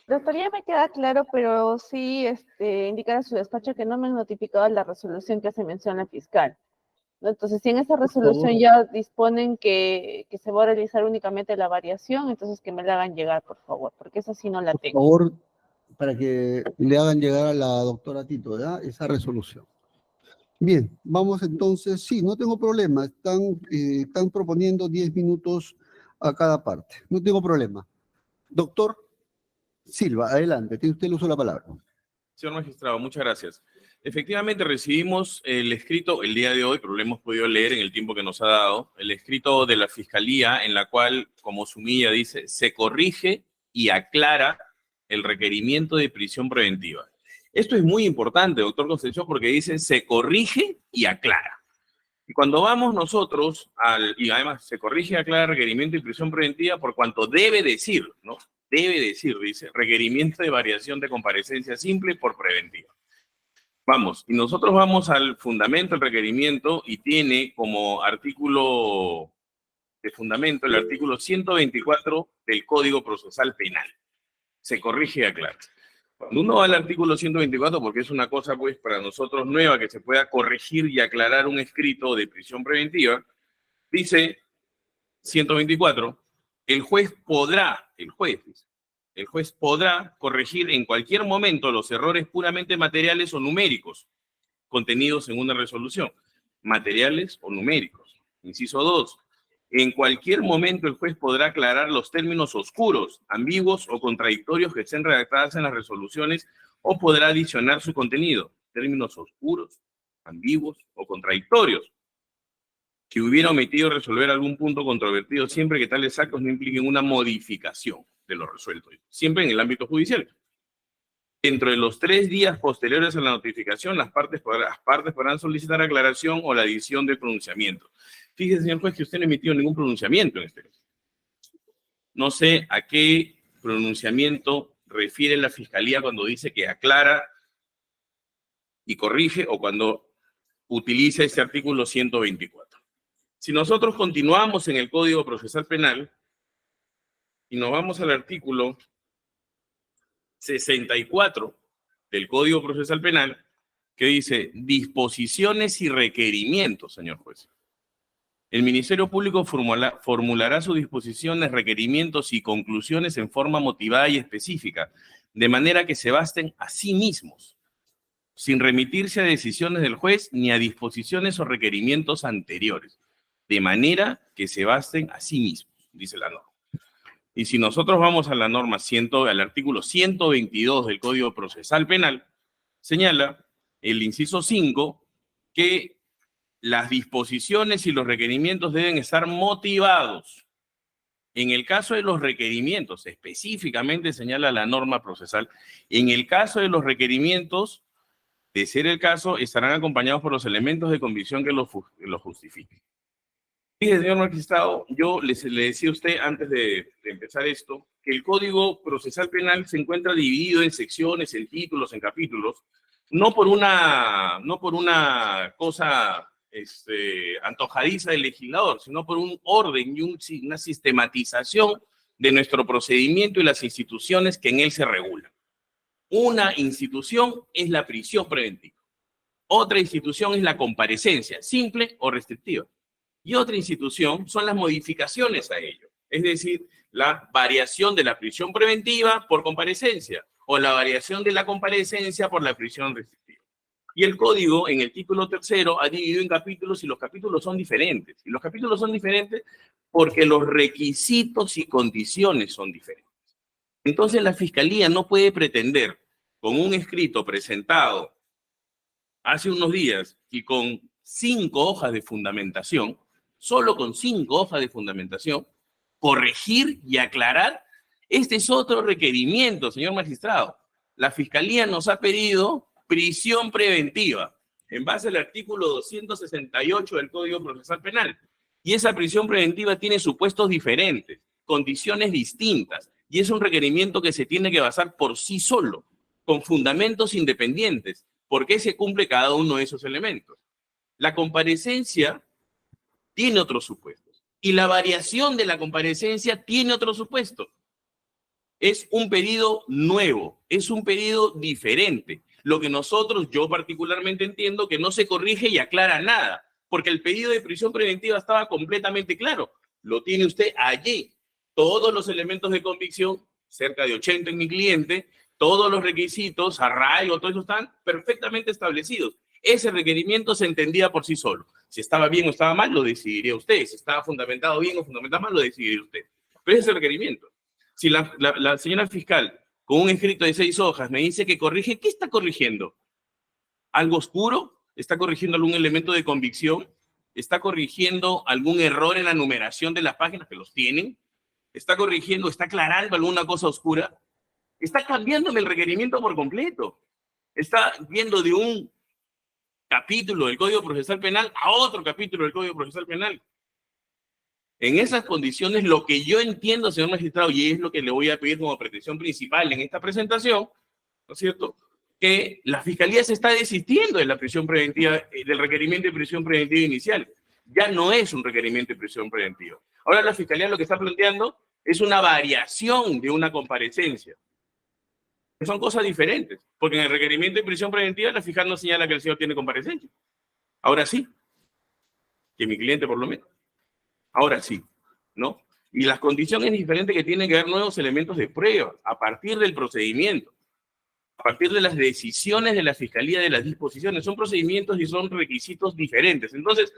Doctor, ya me queda claro, pero sí indicar a su despacho que no me han notificado la resolución que hace mención la fiscal, ¿no? Entonces, si en esa resolución favor. ya disponen que se va a realizar únicamente la variación, entonces que me la hagan llegar, por favor, porque esa sí no la Por tengo. favor, para que le hagan llegar a la doctora Tito, ¿verdad? Esa resolución. Bien, vamos entonces, sí, no tengo problema, están proponiendo 10 minutos a cada parte, no tengo problema. Doctor Silva, adelante, tiene usted el uso de la palabra. Señor magistrado, muchas gracias. Efectivamente, recibimos el escrito el día de hoy, pero lo hemos podido leer en el tiempo que nos ha dado, el escrito de la Fiscalía en la cual, como su milla dice, se corrige y aclara el requerimiento de prisión preventiva. Esto es muy importante, doctor Concepción, porque dice se corrige y aclara. Y cuando vamos nosotros y además se corrige y aclara requerimiento de prisión preventiva por cuanto debe decir, ¿no? Debe decir, dice, requerimiento de variación de comparecencia simple por preventiva. Vamos, y nosotros vamos al fundamento del requerimiento y tiene como artículo de fundamento el artículo 124 del Código Procesal Penal. Se corrige y aclara. Cuando uno va al artículo 124, porque es una cosa pues para nosotros nueva que se pueda corregir y aclarar un escrito de prisión preventiva, dice 124, el juez podrá corregir en cualquier momento los errores puramente materiales o numéricos contenidos en una resolución. Materiales o numéricos. Inciso 2. En cualquier momento el juez podrá aclarar los términos oscuros, ambiguos o contradictorios que estén redactadas en las resoluciones o podrá adicionar su contenido. Términos oscuros, ambiguos o contradictorios que hubiera omitido resolver algún punto controvertido siempre que tales actos no impliquen una modificación de lo resuelto, siempre en el ámbito judicial. Dentro de los 3 días posteriores a la notificación, las partes podrán solicitar aclaración o la adición del pronunciamiento. Fíjese, señor juez, que usted no ha emitido ningún pronunciamiento en este caso. No sé a qué pronunciamiento refiere la Fiscalía cuando dice que aclara y corrige o cuando utiliza ese artículo 124. Si nosotros continuamos en el Código Procesal Penal y nos vamos al artículo 64 del Código Procesal Penal, que dice disposiciones y requerimientos, señor juez. El Ministerio Público formulará sus disposiciones, requerimientos y conclusiones en forma motivada y específica, de manera que se basten a sí mismos, sin remitirse a decisiones del juez ni a disposiciones o requerimientos anteriores, de manera que se basten a sí mismos, dice la norma. Y si nosotros vamos a la norma al artículo 122 del Código Procesal Penal, señala el inciso 5 que las disposiciones y los requerimientos deben estar motivados. En el caso de los requerimientos, específicamente señala la norma procesal, en el caso de los requerimientos, de ser el caso, estarán acompañados por los elementos de convicción que los justifiquen. Fíjese, señor magistrado, yo le decía a usted antes de empezar esto, que el Código Procesal Penal se encuentra dividido en secciones, en títulos, en capítulos, no por una cosa antojadiza del legislador, sino por un orden y una sistematización de nuestro procedimiento y las instituciones que en él se regulan. Una institución es la prisión preventiva. Otra institución es la comparecencia, simple o restrictiva. Y otra institución son las modificaciones a ello. Es decir, la variación de la prisión preventiva por comparecencia o la variación de la comparecencia por la prisión restrictiva. Y el código, en el título 3, ha dividido en capítulos y los capítulos son diferentes. Y los capítulos son diferentes porque los requisitos y condiciones son diferentes. Entonces la Fiscalía no puede pretender, con un escrito presentado hace unos días y con 5 hojas de fundamentación, solo con 5 hojas de fundamentación, corregir y aclarar. Este es otro requerimiento, señor magistrado. La Fiscalía nos ha pedido prisión preventiva en base al artículo 268 del Código Procesal Penal. Y esa prisión preventiva tiene supuestos diferentes, condiciones distintas, y es un requerimiento que se tiene que basar por sí solo, con fundamentos independientes. ¿Por qué se cumple cada uno de esos elementos? La comparecencia tiene otros supuestos, y la variación de la comparecencia tiene otro supuesto. Es un pedido nuevo, es un pedido diferente. Lo que nosotros, yo particularmente entiendo que no se corrige y aclara nada, porque el pedido de prisión preventiva estaba completamente claro. Lo tiene usted allí. Todos los elementos de convicción, cerca de 80 en mi cliente, todos los requisitos, arraigo, todo eso están perfectamente establecidos. Ese requerimiento se entendía por sí solo. Si estaba bien o estaba mal, lo decidiría usted. Si estaba fundamentado bien o fundamentado mal, lo decidiría usted. Pero ese es el requerimiento. Si la señora fiscal, con un escrito de 6 hojas, me dice que corrige, ¿qué está corrigiendo? ¿Algo oscuro? ¿Está corrigiendo algún elemento de convicción? ¿Está corrigiendo algún error en la numeración de las páginas que los tienen? ¿Está corrigiendo, está aclarando alguna cosa oscura? Está cambiándome el requerimiento por completo. Está viendo de un capítulo del Código Procesal Penal a otro capítulo del Código Procesal Penal. En esas condiciones, lo que yo entiendo, señor magistrado, y es lo que le voy a pedir como pretensión principal en esta presentación, ¿no es cierto?, que la Fiscalía se está desistiendo de la prisión preventiva, del requerimiento de prisión preventiva inicial. Ya no es un requerimiento de prisión preventiva. Ahora la Fiscalía lo que está planteando es una variación de una comparecencia. Son cosas diferentes, porque en el requerimiento de prisión preventiva la fiscal no señala que el señor tiene comparecencia. Ahora sí, que mi cliente por lo menos. Ahora sí, ¿no? Y las condiciones diferentes que tienen que ver nuevos elementos de prueba a partir del procedimiento, a partir de las decisiones de la Fiscalía de las disposiciones. Son procedimientos y son requisitos diferentes. Entonces,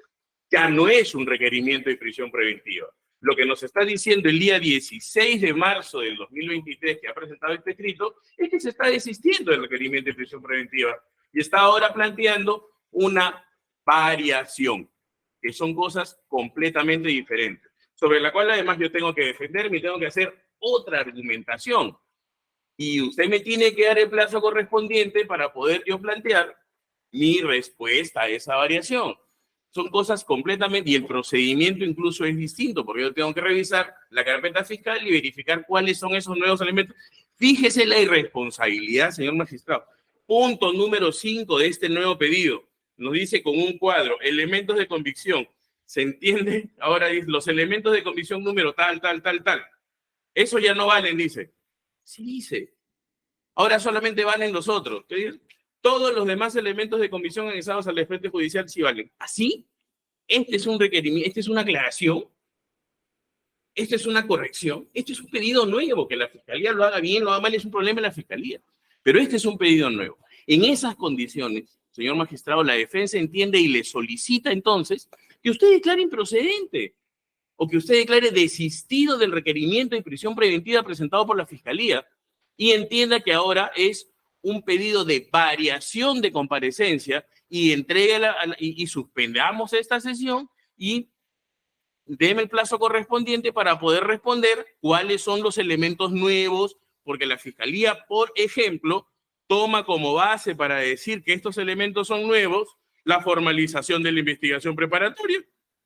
ya no es un requerimiento de prisión preventiva. Lo que nos está diciendo el día 16 de marzo del 2023, que ha presentado este escrito, es que se está desistiendo del requerimiento de prisión preventiva y está ahora planteando una variación, que son cosas completamente diferentes, sobre la cual además yo tengo que defenderme y tengo que hacer otra argumentación. Y usted me tiene que dar el plazo correspondiente para poder yo plantear mi respuesta a esa variación. Son cosas completamente, y el procedimiento incluso es distinto, porque yo tengo que revisar la carpeta fiscal y verificar cuáles son esos nuevos elementos. Fíjese la irresponsabilidad, señor magistrado. Punto número 5 de este nuevo pedido. Nos dice con un cuadro, elementos de convicción. ¿Se entiende? Ahora dice, los elementos de convicción número tal. Eso ya no valen, dice. Sí dice. Ahora solamente valen los otros. ¿Qué dice? Todos los demás elementos de convicción anexados al expediente judicial sí valen. ¿Así? Este es un requerimiento, esta es una aclaración, esta es una corrección, este es un pedido nuevo, que la Fiscalía lo haga bien, lo haga mal, es un problema de la Fiscalía. Pero este es un pedido nuevo. En esas condiciones, señor magistrado, la defensa entiende y le solicita entonces que usted declare improcedente o que usted declare desistido del requerimiento de prisión preventiva presentado por la Fiscalía y entienda que ahora es un pedido de variación de comparecencia y entréguela y suspendamos esta sesión y deme el plazo correspondiente para poder responder cuáles son los elementos nuevos, porque la Fiscalía, por ejemplo, toma como base para decir que estos elementos son nuevos la formalización de la investigación preparatoria,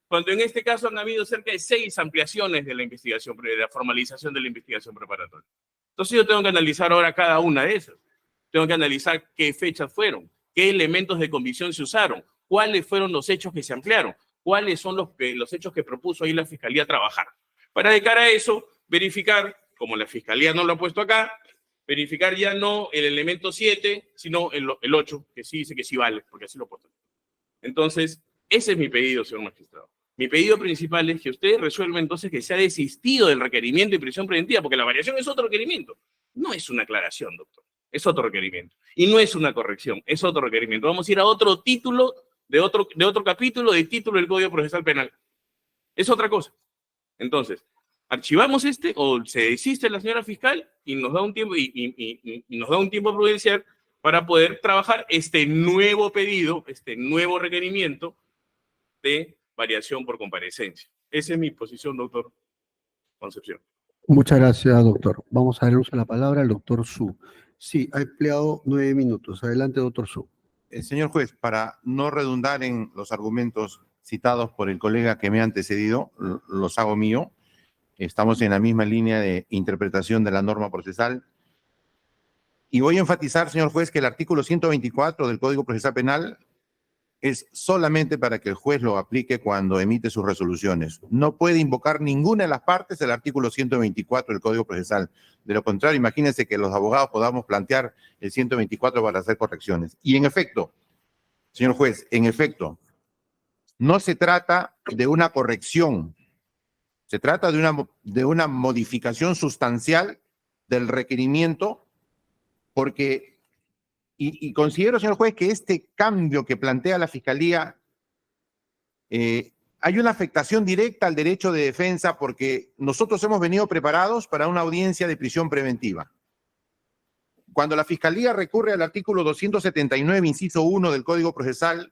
cuando en este caso han habido cerca de 6 ampliaciones de la investigación, de la formalización de la investigación preparatoria. Entonces yo tengo que analizar ahora cada una de esas. Tengo que analizar qué fechas fueron, qué elementos de convicción se usaron, cuáles fueron los hechos que se ampliaron, cuáles son los hechos que propuso ahí la Fiscalía trabajar. Para de cara a eso, verificar, como la Fiscalía no lo ha puesto acá, verificar ya no el elemento 7, sino el 8, que sí dice que sí vale, porque así lo he puesto. Entonces, ese es mi pedido, señor magistrado. Mi pedido principal es que usted resuelva entonces que se ha desistido del requerimiento de prisión preventiva, porque la variación es otro requerimiento. No es una aclaración, doctor. Es otro requerimiento. Y no es una corrección, es otro requerimiento. Vamos a ir a otro título, de otro capítulo, de título del Código Procesal Penal. Es otra cosa. Entonces, archivamos o se desiste la señora fiscal y nos da un tiempo, y nos da un tiempo prudencial para poder trabajar este nuevo pedido, este nuevo requerimiento de variación por comparecencia. Esa es mi posición, doctor Concepción. Muchas gracias, doctor. Vamos a darle uso a la palabra al doctor Su. Sí, ha empleado 9 minutos. Adelante, doctor Su. Señor juez, para no redundar en los argumentos citados por el colega que me ha antecedido, los hago mío. Estamos en la misma línea de interpretación de la norma procesal. Y voy a enfatizar, señor juez, que el artículo 124 del Código Procesal Penal es solamente para que el juez lo aplique cuando emite sus resoluciones. No puede invocar ninguna de las partes del artículo 124 del Código Procesal. De lo contrario, imagínense que los abogados podamos plantear el 124 para hacer correcciones. Y en efecto, señor juez, en efecto, no se trata de una corrección, se trata de una modificación sustancial del requerimiento, porque, y considero, señor juez, que este cambio que plantea la Fiscalía, hay una afectación directa al derecho de defensa, porque nosotros hemos venido preparados para una audiencia de prisión preventiva. Cuando la Fiscalía recurre al artículo 279, inciso 1 del Código Procesal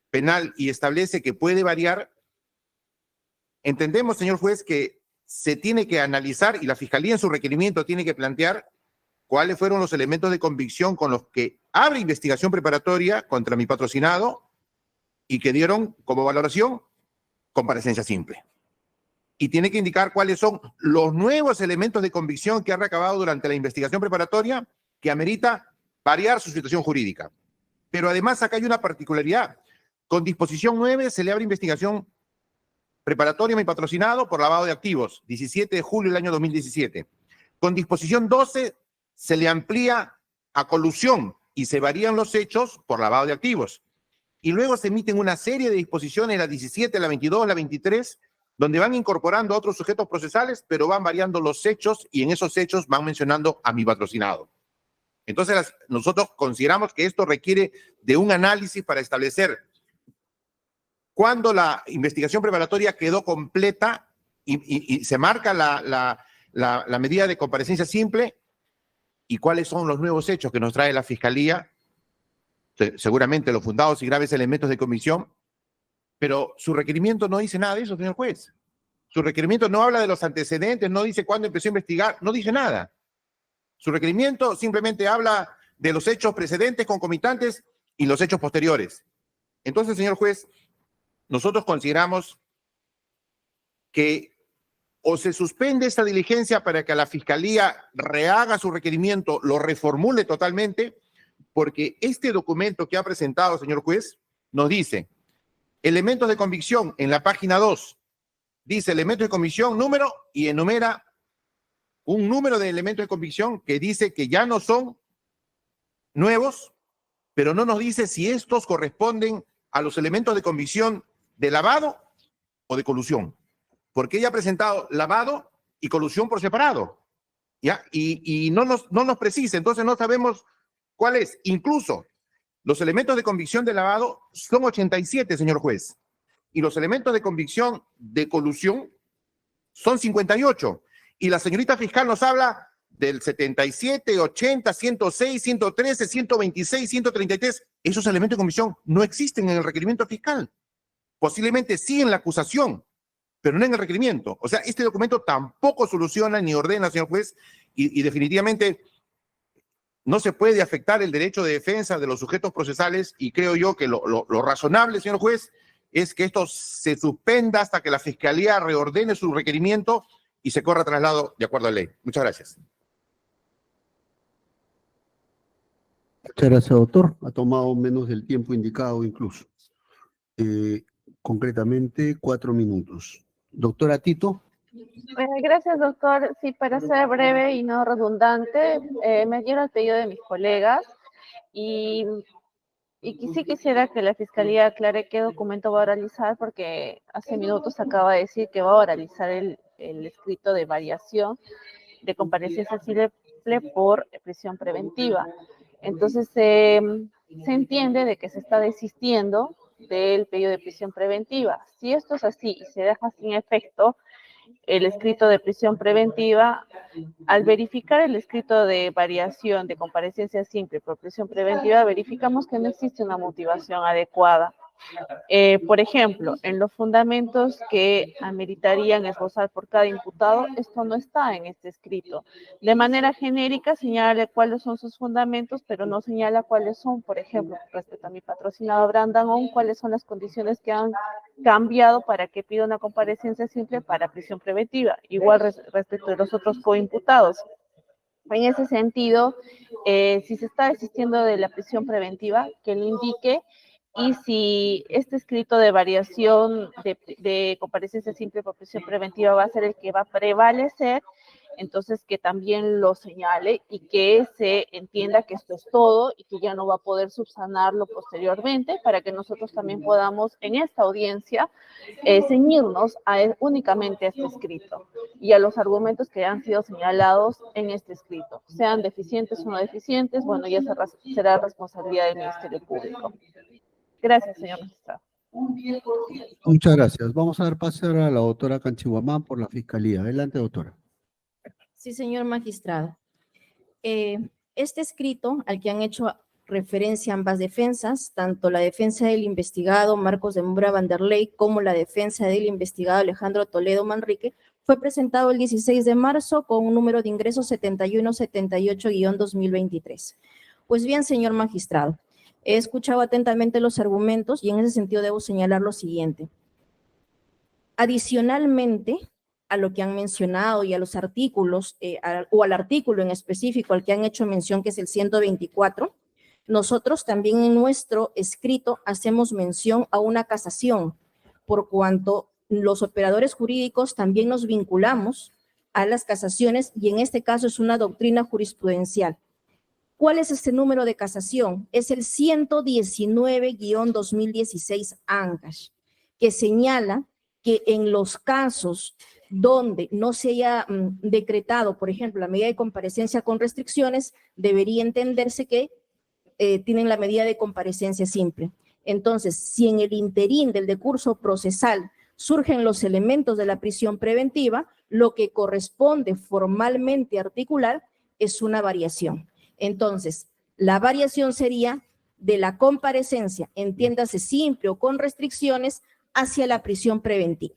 Penal y establece que puede variar, entendemos, señor juez, que se tiene que analizar y la Fiscalía en su requerimiento tiene que plantear cuáles fueron los elementos de convicción con los que abre investigación preparatoria contra mi patrocinado y que dieron como valoración comparecencia simple. Y tiene que indicar cuáles son los nuevos elementos de convicción que ha recabado durante la investigación preparatoria que amerita variar su situación jurídica. Pero además acá hay una particularidad. Con disposición 9 se le abre investigación preparatoria a mi patrocinado por lavado de activos, 17 de julio del año 2017. Con disposición 12 se le amplía a colusión y se varían los hechos por lavado de activos. Y luego se emiten una serie de disposiciones, la 17, la 22, la 23, donde van incorporando a otros sujetos procesales, pero van variando los hechos y en esos hechos van mencionando a mi patrocinado. Entonces, nosotros consideramos que esto requiere de un análisis para establecer cuándo la investigación preparatoria quedó completa y se marca la medida de comparecencia simple y cuáles son los nuevos hechos que nos trae la Fiscalía, seguramente los fundados y graves elementos de comisión, pero su requerimiento no dice nada de eso, señor juez. Su requerimiento no habla de los antecedentes, no dice cuándo empezó a investigar, no dice nada. Su requerimiento simplemente habla de los hechos precedentes, concomitantes y los hechos posteriores. Entonces, señor juez, nosotros consideramos que o se suspende esta diligencia para que la Fiscalía rehaga su requerimiento, lo reformule totalmente, porque este documento que ha presentado, señor juez, nos dice elementos de convicción en la página 2, dice elementos de convicción, número, y enumera un número de elementos de convicción que dice que ya no son nuevos, pero no nos dice si estos corresponden a los elementos de convicción de lavado o de colusión, porque ella ha presentado lavado y colusión por separado, ¿ya? Y no nos precisa, entonces no sabemos cuál es. Incluso los elementos de convicción de lavado son 87, señor juez, y los elementos de convicción de colusión son 58, y la señorita fiscal nos habla del 77, 80, 106, 113, 126, 133. Esos elementos de convicción no existen en el requerimiento fiscal. Posiblemente sí en la acusación, pero no en el requerimiento. O sea, este documento tampoco soluciona ni ordena, señor juez, y definitivamente no se puede afectar el derecho de defensa de los sujetos procesales, y creo yo que lo razonable, señor juez, es que esto se suspenda hasta que la Fiscalía reordene su requerimiento y se corra traslado de acuerdo a la ley. Muchas gracias. Muchas gracias, doctor. Ha tomado menos del tiempo indicado incluso. Concretamente, 4 minutos. Doctora Tito. Gracias, doctor. Sí, para ser breve y no redundante, me dieron el pedido de mis colegas y sí quisiera que la Fiscalía aclare qué documento va a oralizar, porque hace minutos acaba de decir que va a oralizar el escrito de variación de comparecencia simple por prisión preventiva. Entonces, se entiende de que se está desistiendo del pedido de prisión preventiva. Si esto es así y se deja sin efecto el escrito de prisión preventiva, al verificar el escrito de variación de comparecencia simple por prisión preventiva, verificamos que no existe una motivación adecuada Por ejemplo, en los fundamentos que ameritarían esbozar por cada imputado, esto no está en este escrito. De manera genérica señala cuáles son sus fundamentos, pero no señala cuáles son, por ejemplo, respecto a mi patrocinado Brandon On, cuáles son las condiciones que han cambiado para que pida una comparecencia simple para prisión preventiva, igual respecto de los otros coimputados. En ese sentido, si se está desistiendo de la prisión preventiva, que lo indique. Y si este escrito de variación de comparecencia simple por prisión preventiva va a ser el que va a prevalecer, entonces que también lo señale y que se entienda que esto es todo y que ya no va a poder subsanarlo posteriormente, para que nosotros también podamos en esta audiencia ceñirnos únicamente a este escrito y a los argumentos que han sido señalados en este escrito, sean deficientes o no deficientes. Bueno, ya será responsabilidad del Ministerio Público. Gracias, señor magistrado. Muchas gracias. Vamos a dar paso ahora a la doctora Canchihuamán por la Fiscalía. Adelante, doctora. Sí, señor magistrado. Este escrito al que han hecho referencia ambas defensas, tanto la defensa del investigado Marcos de Moura Vanderlei como la defensa del investigado Alejandro Toledo Manrique, fue presentado el 16 de marzo con un número de ingresos 7178-2023. Pues bien, señor magistrado, he escuchado atentamente los argumentos y en ese sentido debo señalar lo siguiente. Adicionalmente a lo que han mencionado y a los artículos, o al artículo en específico al que han hecho mención, que es el 124, nosotros también en nuestro escrito hacemos mención a una casación, por cuanto los operadores jurídicos también nos vinculamos a las casaciones y en este caso es una doctrina jurisprudencial. ¿Cuál es este número de casación? Es el 119-2016 ANCASH, que señala que en los casos donde no se haya decretado, por ejemplo, la medida de comparecencia con restricciones, debería entenderse que tienen la medida de comparecencia simple. Entonces, si en el interín del decurso procesal surgen los elementos de la prisión preventiva, lo que corresponde formalmente articular es una variación. Entonces, la variación sería de la comparecencia, entiéndase simple o con restricciones, hacia la prisión preventiva.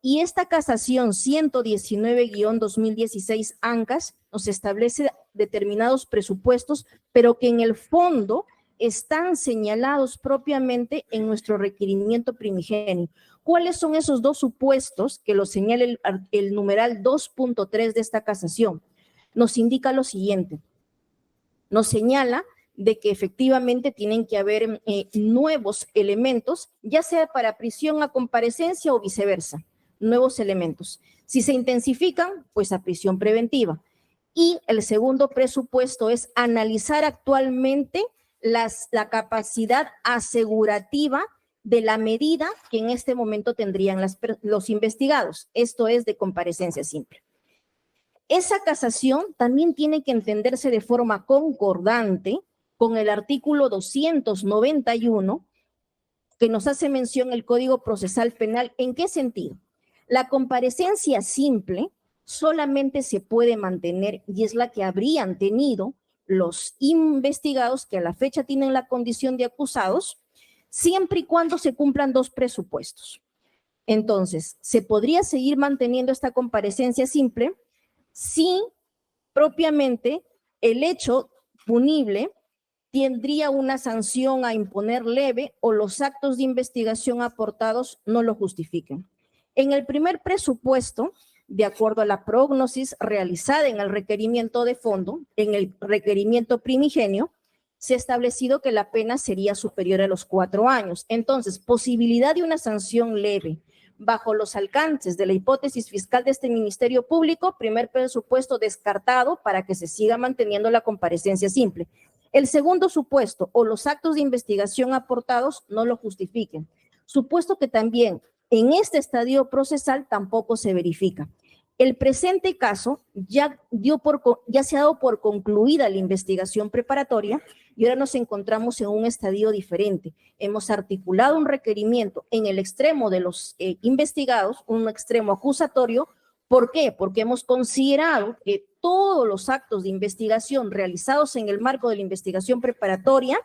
Y esta casación 119-2016 ANCAS nos establece determinados presupuestos, pero que en el fondo están señalados propiamente en nuestro requerimiento primigenio. ¿Cuáles son esos dos supuestos que lo señala el numeral 2.3 de esta casación? Nos indica lo siguiente. Nos señala de que efectivamente tienen que haber nuevos elementos, ya sea para prisión a comparecencia o viceversa, nuevos elementos. Si se intensifican, pues a prisión preventiva. Y el segundo presupuesto es analizar actualmente la capacidad asegurativa de la medida que en este momento tendrían los investigados. Esto es de comparecencia simple. Esa casación también tiene que entenderse de forma concordante con el artículo 291 que nos hace mención el Código Procesal Penal. ¿En qué sentido? La comparecencia simple solamente se puede mantener y es la que habrían tenido los investigados que a la fecha tienen la condición de acusados, siempre y cuando se cumplan dos presupuestos. Entonces, se podría seguir manteniendo esta comparecencia simple si propiamente el hecho punible tendría una sanción a imponer leve o los actos de investigación aportados no lo justifiquen. En el primer presupuesto, de acuerdo a la prognosis realizada en el requerimiento de fondo, en el requerimiento primigenio, se ha establecido que la pena sería superior a los 4 años. Entonces, posibilidad de una sanción leve bajo los alcances de la hipótesis fiscal de este Ministerio Público, primer presupuesto descartado para que se siga manteniendo la comparecencia simple. El segundo supuesto o los actos de investigación aportados no lo justifiquen. Supuesto que también en este estadio procesal tampoco se verifica. El presente caso ya se ha dado por concluida la investigación preparatoria y ahora nos encontramos en un estadio diferente. Hemos articulado un requerimiento en el extremo de los investigados, un extremo acusatorio. ¿Por qué? Porque hemos considerado que todos los actos de investigación realizados en el marco de la investigación preparatoria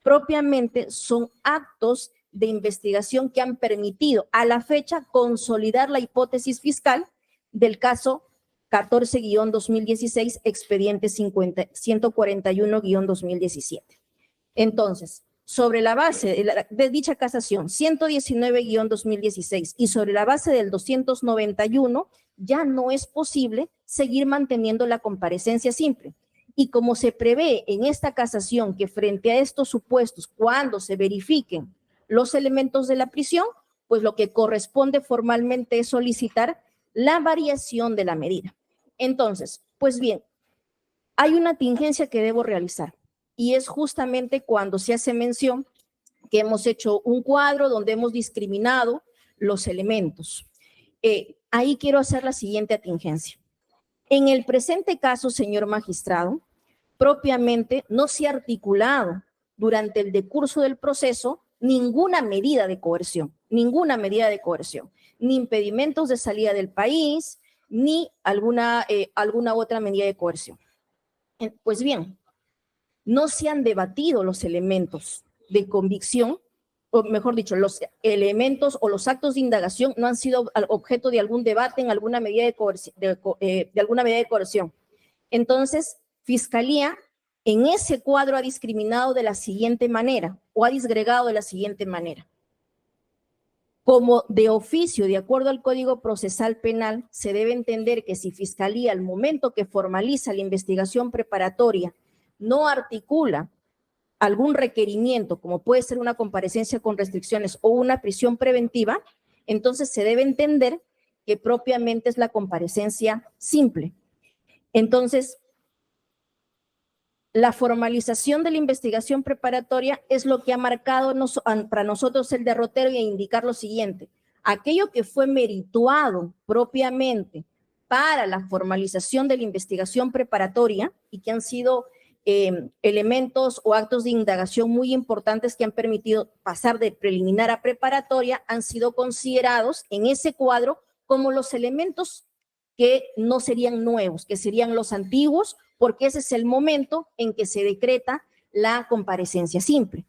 propiamente son actos de investigación que han permitido a la fecha consolidar la hipótesis fiscal del caso 14-2016, expediente 141-2017. Entonces, sobre la base de dicha casación 119-2016 y sobre la base del 291, ya no es posible seguir manteniendo la comparecencia simple. Y como se prevé en esta casación que frente a estos supuestos, cuando se verifiquen los elementos de la prisión, pues lo que corresponde formalmente es solicitar la variación de la medida. Entonces, pues bien, hay una tingencia que debo realizar y es justamente cuando se hace mención que hemos hecho un cuadro donde hemos discriminado los elementos. Ahí quiero hacer la siguiente atingencia. En el presente caso, señor magistrado, propiamente no se ha articulado durante el decurso del proceso ninguna medida de coerción, ni impedimentos de salida del país, ni alguna otra medida de coerción. Pues bien, no se han debatido los elementos de convicción, o mejor dicho, los elementos o los actos de indagación no han sido objeto de algún debate en alguna medida de coerción. Entonces, Fiscalía en ese cuadro ha discriminado de la siguiente manera, o ha disgregado de la siguiente manera. Como de oficio, de acuerdo al Código Procesal Penal, se debe entender que si Fiscalía, al momento que formaliza la investigación preparatoria, no articula algún requerimiento, como puede ser una comparecencia con restricciones o una prisión preventiva, entonces se debe entender que propiamente es la comparecencia simple. Entonces, la formalización de la investigación preparatoria es lo que ha marcado para nosotros el derrotero y a indicar lo siguiente. Aquello que fue merituado propiamente para la formalización de la investigación preparatoria y que han sido elementos o actos de indagación muy importantes que han permitido pasar de preliminar a preparatoria, han sido considerados en ese cuadro como los elementos que no serían nuevos, que serían los antiguos, porque ese es el momento en que se decreta la comparecencia simple.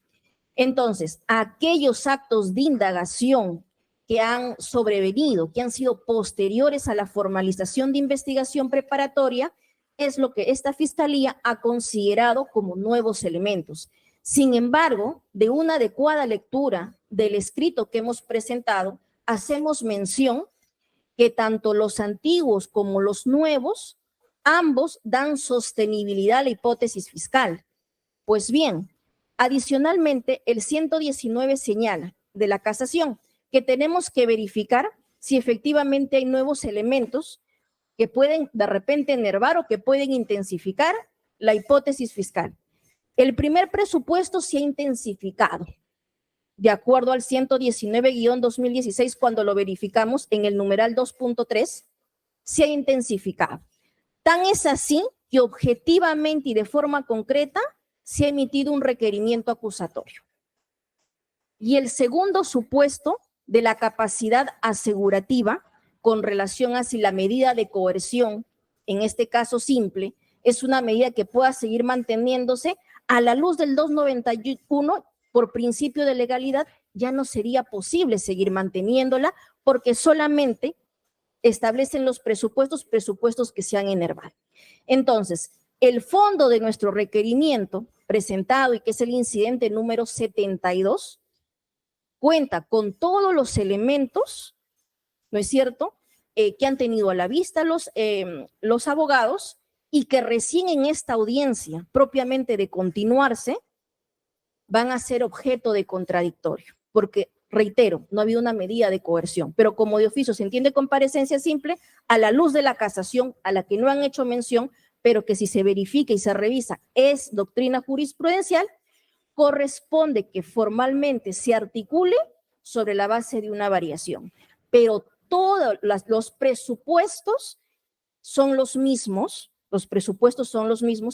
Entonces, aquellos actos de indagación que han sobrevenido, que han sido posteriores a la formalización de investigación preparatoria, es lo que esta Fiscalía ha considerado como nuevos elementos. Sin embargo, de una adecuada lectura del escrito que hemos presentado, hacemos mención que tanto los antiguos como los nuevos, ambos dan sostenibilidad a la hipótesis fiscal. Pues bien, adicionalmente, el 119 señala de la casación que tenemos que verificar si efectivamente hay nuevos elementos que pueden de repente enervar o que pueden intensificar la hipótesis fiscal. El primer presupuesto se ha intensificado, de acuerdo al 119-2016, cuando lo verificamos en el numeral 2.3, se ha intensificado. Tan es así que objetivamente y de forma concreta se ha emitido un requerimiento acusatorio. Y el segundo supuesto de la capacidad asegurativa con relación a si la medida de coerción, en este caso simple, es una medida que pueda seguir manteniéndose a la luz del 291, por principio de legalidad, ya no sería posible seguir manteniéndola porque solamente establecen los presupuestos que se han enervado. Entonces, el fondo de nuestro requerimiento presentado y que es el incidente número 72, cuenta con todos los elementos, ¿no es cierto?, que han tenido a la vista los abogados y que recién en esta audiencia propiamente de continuarse van a ser objeto de contradictorio, porque, reitero, no ha habido una medida de coerción, pero como de oficio se entiende comparecencia simple, a la luz de la casación, a la que no han hecho mención, pero que si se verifica y se revisa es doctrina jurisprudencial, corresponde que formalmente se articule sobre la base de una variación, pero todos los presupuestos son los mismos,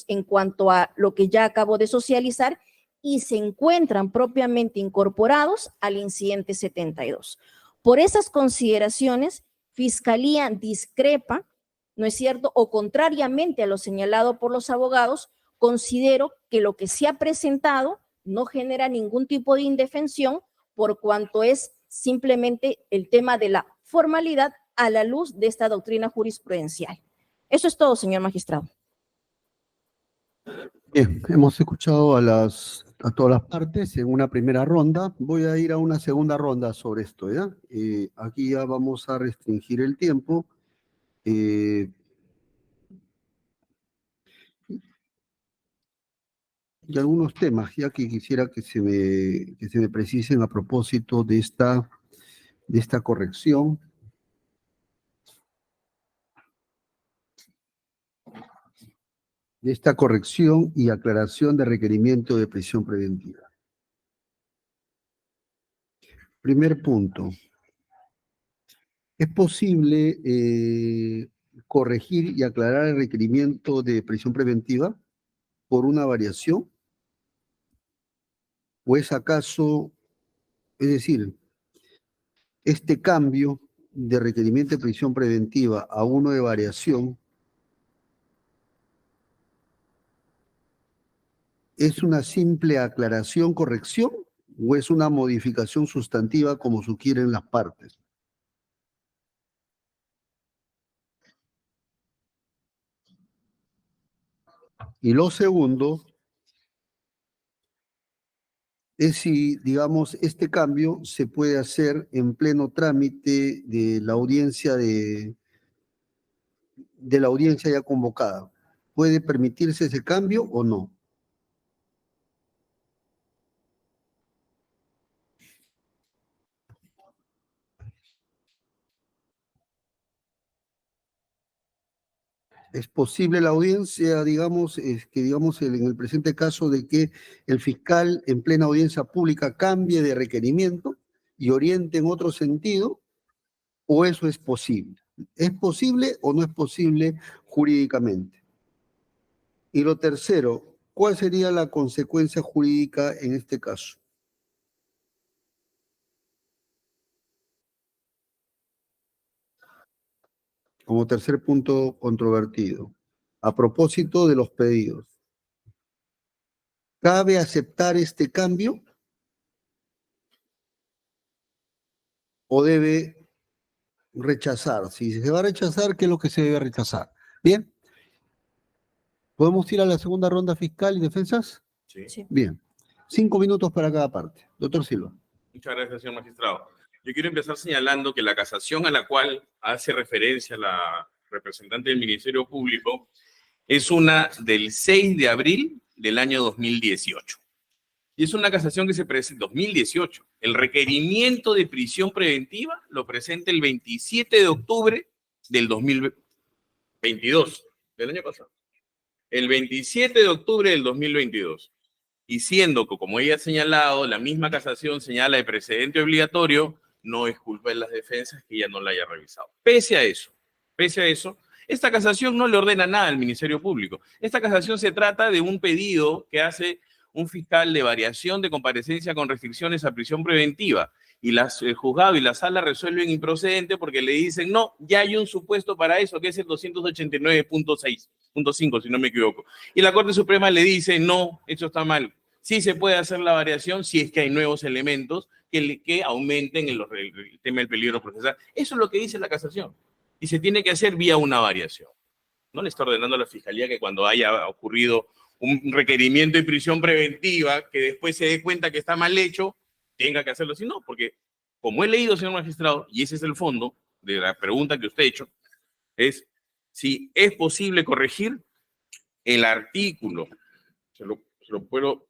en cuanto a lo que ya acabo de socializar y se encuentran propiamente incorporados al incidente 72. Por esas consideraciones, Fiscalía discrepa, ¿no es cierto?, o contrariamente a lo señalado por los abogados, considero que lo que se ha presentado no genera ningún tipo de indefensión por cuanto es simplemente el tema de la formalidad a la luz de esta doctrina jurisprudencial. Eso es todo, señor magistrado. Bien, hemos escuchado a todas las partes en una primera ronda. Voy a ir a una segunda ronda sobre esto, ¿ya? Aquí ya vamos a restringir el tiempo. Y algunos temas ya que quisiera que se me precisen a propósito de esta corrección. De esta corrección y aclaración de requerimiento de prisión preventiva. Primer punto. ¿Es posible corregir y aclarar el requerimiento de prisión preventiva por una variación? ¿O es acaso, es decir, este cambio de requerimiento de prisión preventiva a uno de variación es una simple aclaración, corrección, o es una modificación sustantiva como sugieren las partes? Y lo segundo es si, digamos, este cambio se puede hacer en pleno trámite de la audiencia ya convocada. ¿Puede permitirse ese cambio o no? ¿Es posible la audiencia, digamos, en el presente caso de que el fiscal en plena audiencia pública cambie de requerimiento y oriente en otro sentido? ¿O eso es posible? ¿Es posible o no es posible jurídicamente? Y lo tercero, ¿cuál sería la consecuencia jurídica en este caso? Como tercer punto controvertido, a propósito de los pedidos, ¿cabe aceptar este cambio o debe rechazar? Si se va a rechazar, ¿qué es lo que se debe rechazar? Bien. ¿Podemos ir a la segunda ronda fiscal y defensas? Sí. Sí. Bien. 5 minutos para cada parte. Doctor Silva. Muchas gracias, señor magistrado. Yo quiero empezar señalando que la casación a la cual hace referencia la representante del Ministerio Público es una del 6 de abril del año 2018. Y es una casación que se presenta en 2018. El requerimiento de prisión preventiva lo presenta el 27 de octubre del 2022, del año pasado. El 27 de octubre del 2022. Y siendo que, como ella ha señalado, la misma casación señala de precedente obligatorio, no es culpa de las defensas que ella no la haya revisado. Pese a eso, esta casación no le ordena nada al Ministerio Público. Esta casación se trata de un pedido que hace un fiscal de variación de comparecencia con restricciones a prisión preventiva. Y el juzgado y la sala resuelven improcedente porque le dicen, no, ya hay un supuesto para eso, que es el 289.5, si no me equivoco. Y la Corte Suprema le dice, no, eso está mal. Sí se puede hacer la variación si es que hay nuevos elementos que aumenten el tema del peligro procesal. Eso es lo que dice la casación. Y se tiene que hacer vía una variación. No le está ordenando a la Fiscalía que cuando haya ocurrido un requerimiento de prisión preventiva, que después se dé cuenta que está mal hecho, tenga que hacerlo así. No, porque como he leído, señor magistrado, y ese es el fondo de la pregunta que usted ha hecho, es si es posible corregir el artículo, se lo puedo,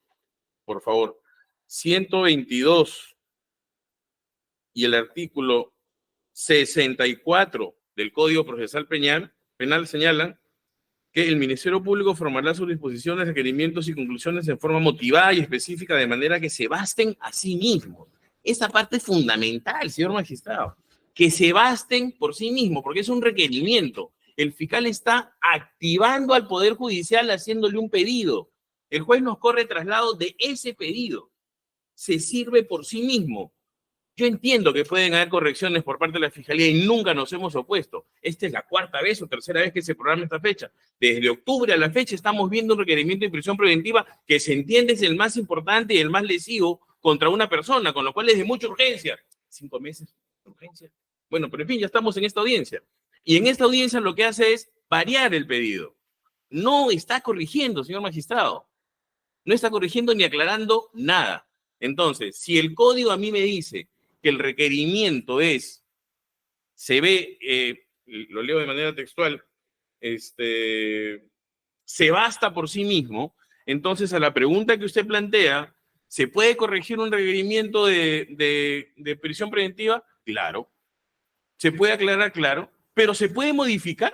por favor, 122 y el artículo 64 del Código Procesal Penal señalan que el Ministerio Público formará sus disposiciones, requerimientos y conclusiones en forma motivada y específica de manera que se basten a sí mismos. Esa parte es fundamental, señor magistrado, que se basten por sí mismos, porque es un requerimiento. El fiscal está activando al Poder Judicial haciéndole un pedido. El juez nos corre traslado de ese pedido. Se sirve por sí mismo. Yo entiendo que pueden haber correcciones por parte de la Fiscalía y nunca nos hemos opuesto. Esta es la cuarta vez o tercera vez que se programa esta fecha. Desde octubre a la fecha estamos viendo un requerimiento de prisión preventiva que se entiende es el más importante y el más lesivo contra una persona, con lo cual es de mucha urgencia. 5 meses de urgencia. Bueno, pero en fin, ya estamos en esta audiencia. Y en esta audiencia lo que hace es variar el pedido. No está corrigiendo, señor magistrado. No está corrigiendo ni aclarando nada. Entonces, si el código a mí me dice que el requerimiento es, se ve, lo leo de manera textual, se basta por sí mismo, entonces a la pregunta que usted plantea, ¿se puede corregir un requerimiento de prisión preventiva? Claro. ¿Se puede aclarar? Claro. ¿Pero se puede modificar?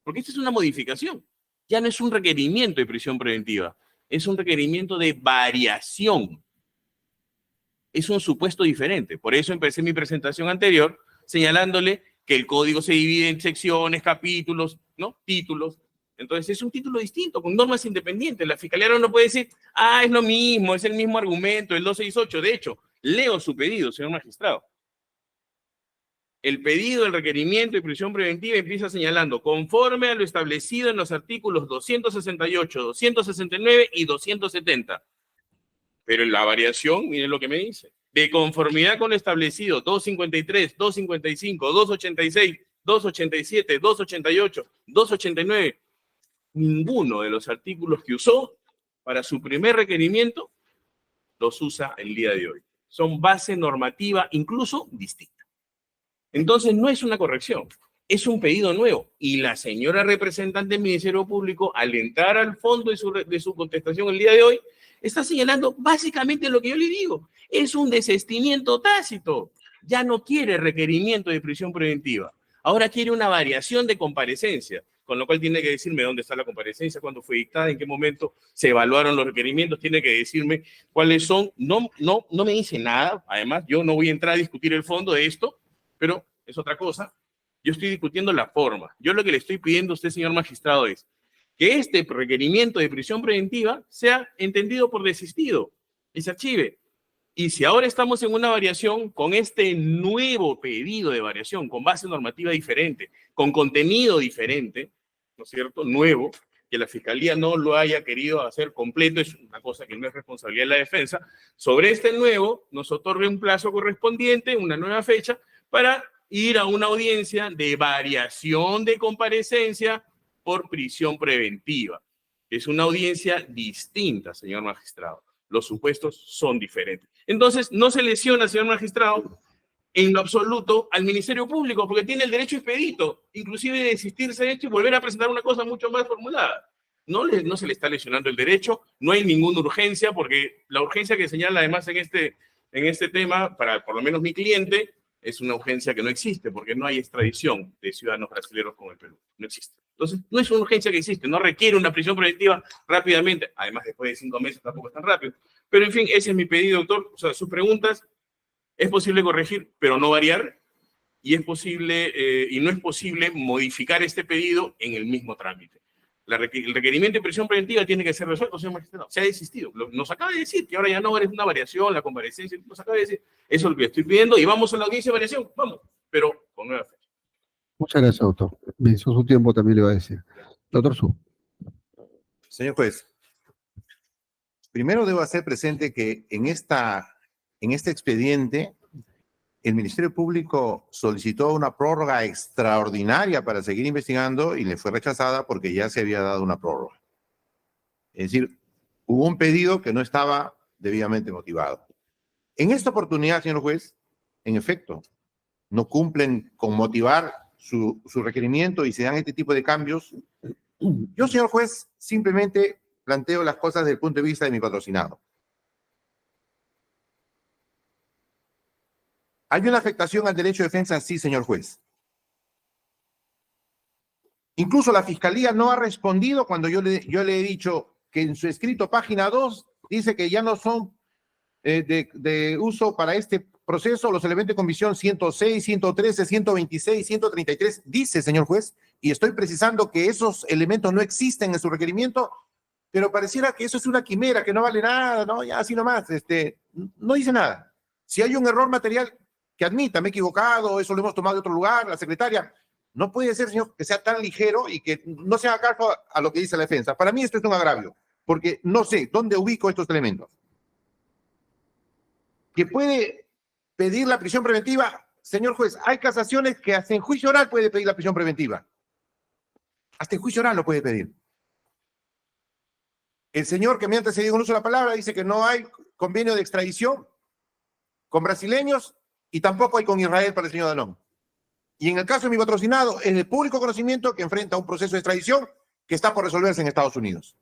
Porque esta es una modificación. Ya no es un requerimiento de prisión preventiva, es un requerimiento de variación. Es un supuesto diferente. Por eso empecé mi presentación anterior señalándole que el código se divide en secciones, capítulos, ¿no? Títulos. Entonces es un título distinto, con normas independientes. La fiscalía no puede decir, es lo mismo, es el mismo argumento, el 268. De hecho, leo su pedido, señor magistrado. El pedido del requerimiento de prisión preventiva empieza señalando, conforme a lo establecido en los artículos 268, 269 y 270. Pero en la variación, miren lo que me dice. De conformidad con lo establecido, 253, 255, 286, 287, 288, 289, ninguno de los artículos que usó para su primer requerimiento los usa el día de hoy. Son base normativa incluso distinta. Entonces no es una corrección, es un pedido nuevo. Y la señora representante del Ministerio Público, al entrar al fondo de su contestación el día de hoy, está señalando básicamente lo que yo le digo. Es un desistimiento tácito. Ya no quiere requerimiento de prisión preventiva. Ahora quiere una variación de comparecencia, con lo cual tiene que decirme dónde está la comparecencia, cuándo fue dictada, en qué momento se evaluaron los requerimientos, tiene que decirme cuáles son. No me dice nada. Además, yo no voy a entrar a discutir el fondo de esto, pero es otra cosa. Yo estoy discutiendo la forma. Yo lo que le estoy pidiendo a usted, señor magistrado, es que este requerimiento de prisión preventiva sea entendido por desistido y se archive. Y si ahora estamos en una variación con este nuevo pedido de variación, con base normativa diferente, con contenido diferente, ¿no es cierto?, nuevo, que la Fiscalía no lo haya querido hacer completo, es una cosa que no es responsabilidad de la defensa, sobre este nuevo nos otorgue un plazo correspondiente, una nueva fecha, para ir a una audiencia de variación de comparecencia por prisión preventiva. Es una audiencia distinta, señor magistrado. Los supuestos son diferentes. Entonces, no se lesiona, señor magistrado, en lo absoluto al Ministerio Público, porque tiene el derecho expedito, inclusive de desistirse de esto y volver a presentar una cosa mucho más formulada. No se le está lesionando el derecho, no hay ninguna urgencia, porque la urgencia que señala además en este tema, para por lo menos mi cliente, es una urgencia que no existe, porque no hay extradición de ciudadanos brasileños con el Perú. No existe. Entonces, no es una urgencia que existe, no requiere una prisión preventiva rápidamente. Además, después de 5 meses tampoco es tan rápido. Pero, en fin, ese es mi pedido, doctor. O sea, sus preguntas, es posible corregir, pero no variar. Y es posible, y no es posible modificar este pedido en el mismo trámite. El requerimiento de prisión preventiva tiene que ser resuelto, señor magistrado. Se ha desistido. Nos acaba de decir que ahora ya no es una variación, la comparecencia, nos acaba de decir. Eso es lo que estoy pidiendo y vamos a la audiencia de variación, vamos, pero con nueva fecha. Muchas gracias, doctor. Venció su tiempo, también le va a decir. Doctor Su. Señor juez, primero debo hacer presente que en este expediente, el Ministerio Público solicitó una prórroga extraordinaria para seguir investigando y le fue rechazada porque ya se había dado una prórroga. Es decir, hubo un pedido que no estaba debidamente motivado. En esta oportunidad, señor juez, en efecto, no cumplen con motivar su requerimiento y se dan este tipo de cambios. Yo, señor juez, simplemente planteo las cosas desde el punto de vista de mi patrocinado. ¿Hay una afectación al derecho de defensa? Sí, señor juez. Incluso la Fiscalía no ha respondido cuando yo le he dicho que en su escrito, página 2, dice que ya no son de uso para este proceso los elementos de convicción 106, 113, 126, 133, dice, señor juez, y estoy precisando que esos elementos no existen en su requerimiento, pero pareciera que eso es una quimera, que no vale nada, ¿no? Ya así nomás, no dice nada. Si hay un error material, que admita, me he equivocado, eso lo hemos tomado de otro lugar, la secretaria, no puede ser, señor, que sea tan ligero y que no se haga caso a lo que dice la defensa. Para mí esto es un agravio, porque no sé dónde ubico estos elementos. que puede pedir la prisión preventiva, señor juez, hay casaciones que hasta en juicio oral puede pedir la prisión preventiva. Hasta en juicio oral lo puede pedir. El señor que me ha antecedido en uso de la palabra dice que no hay convenio de extradición con brasileños y tampoco hay con Israel para el señor Danón. Y en el caso de mi patrocinado, es de público conocimiento que enfrenta un proceso de extradición que está por resolverse en Estados Unidos.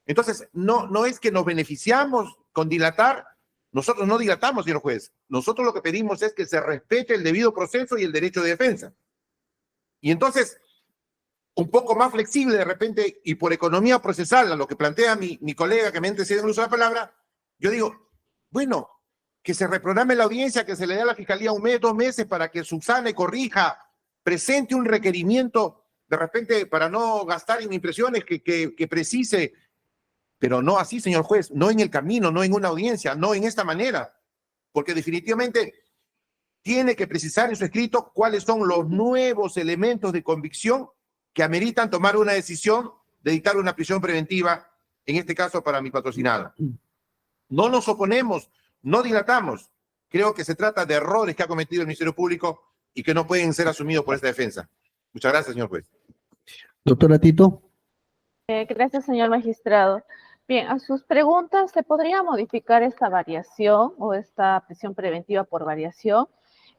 Entonces, no es que nos beneficiamos con dilatar. Nosotros no dilatamos, señor juez. Nosotros lo que pedimos es que se respete el debido proceso y el derecho de defensa. Y entonces, un poco más flexible de repente, y por economía procesal, a lo que plantea mi colega que me antecede en el uso de la palabra, yo digo, bueno, que se reprograme la audiencia, que se le dé a la Fiscalía 1 mes, 2 meses para que subsane, corrija, presente un requerimiento, de repente, para no gastar en impresiones que precise, pero no así, señor juez, no en el camino, no en una audiencia, no en esta manera, porque definitivamente tiene que precisar en su escrito cuáles son los nuevos elementos de convicción que ameritan tomar una decisión de dictar una prisión preventiva, en este caso para mi patrocinado. No nos oponemos, no dilatamos. Creo que se trata de errores que ha cometido el Ministerio Público y que no pueden ser asumidos por esta defensa. Muchas gracias, señor juez. Doctora Tito. Gracias, señor magistrado. Bien, a sus preguntas, ¿se podría modificar esta variación o esta prisión preventiva por variación?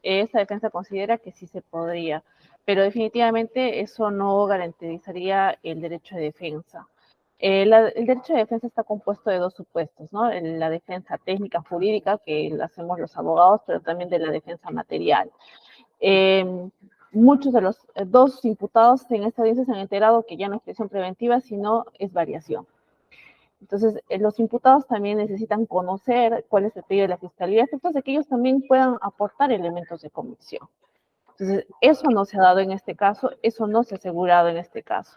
Esta defensa considera que sí se podría, pero definitivamente eso no garantizaría el derecho de defensa. El derecho de defensa está compuesto de 2 supuestos, ¿no? La defensa técnica jurídica, que la hacemos los abogados, pero también de la defensa material. Muchos de los 2 imputados en esta audiencia se han enterado que ya no es prisión preventiva, sino es variación. Entonces, los imputados también necesitan conocer cuál es el pedido de la Fiscalía, efectos de que ellos también puedan aportar elementos de convicción. Entonces, eso no se ha dado en este caso, eso no se ha asegurado en este caso.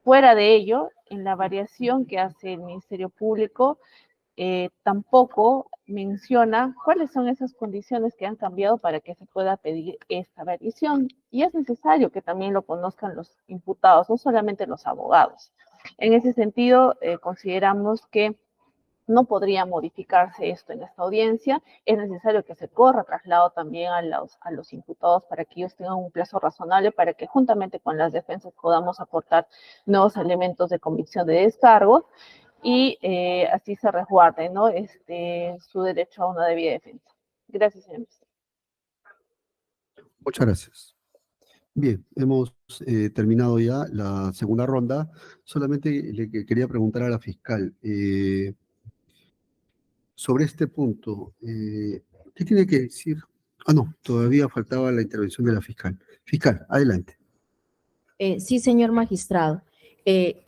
Fuera de ello, en la variación que hace el Ministerio Público, tampoco menciona cuáles son esas condiciones que han cambiado para que se pueda pedir esta variación. Y es necesario que también lo conozcan los imputados, no solamente los abogados. En ese sentido, consideramos que no podría modificarse esto en esta audiencia. Es necesario que se corra traslado también a los imputados para que ellos tengan un plazo razonable para que juntamente con las defensas podamos aportar nuevos elementos de convicción de descargo y así se resguarde, ¿no? Su derecho a una debida defensa. Gracias, señor ministro. Muchas gracias. Bien, hemos terminado ya la segunda ronda. Solamente le quería preguntar a la fiscal sobre este punto. ¿Qué tiene que decir? Ah, no, todavía faltaba la intervención de la fiscal. Fiscal, adelante. Sí, señor magistrado.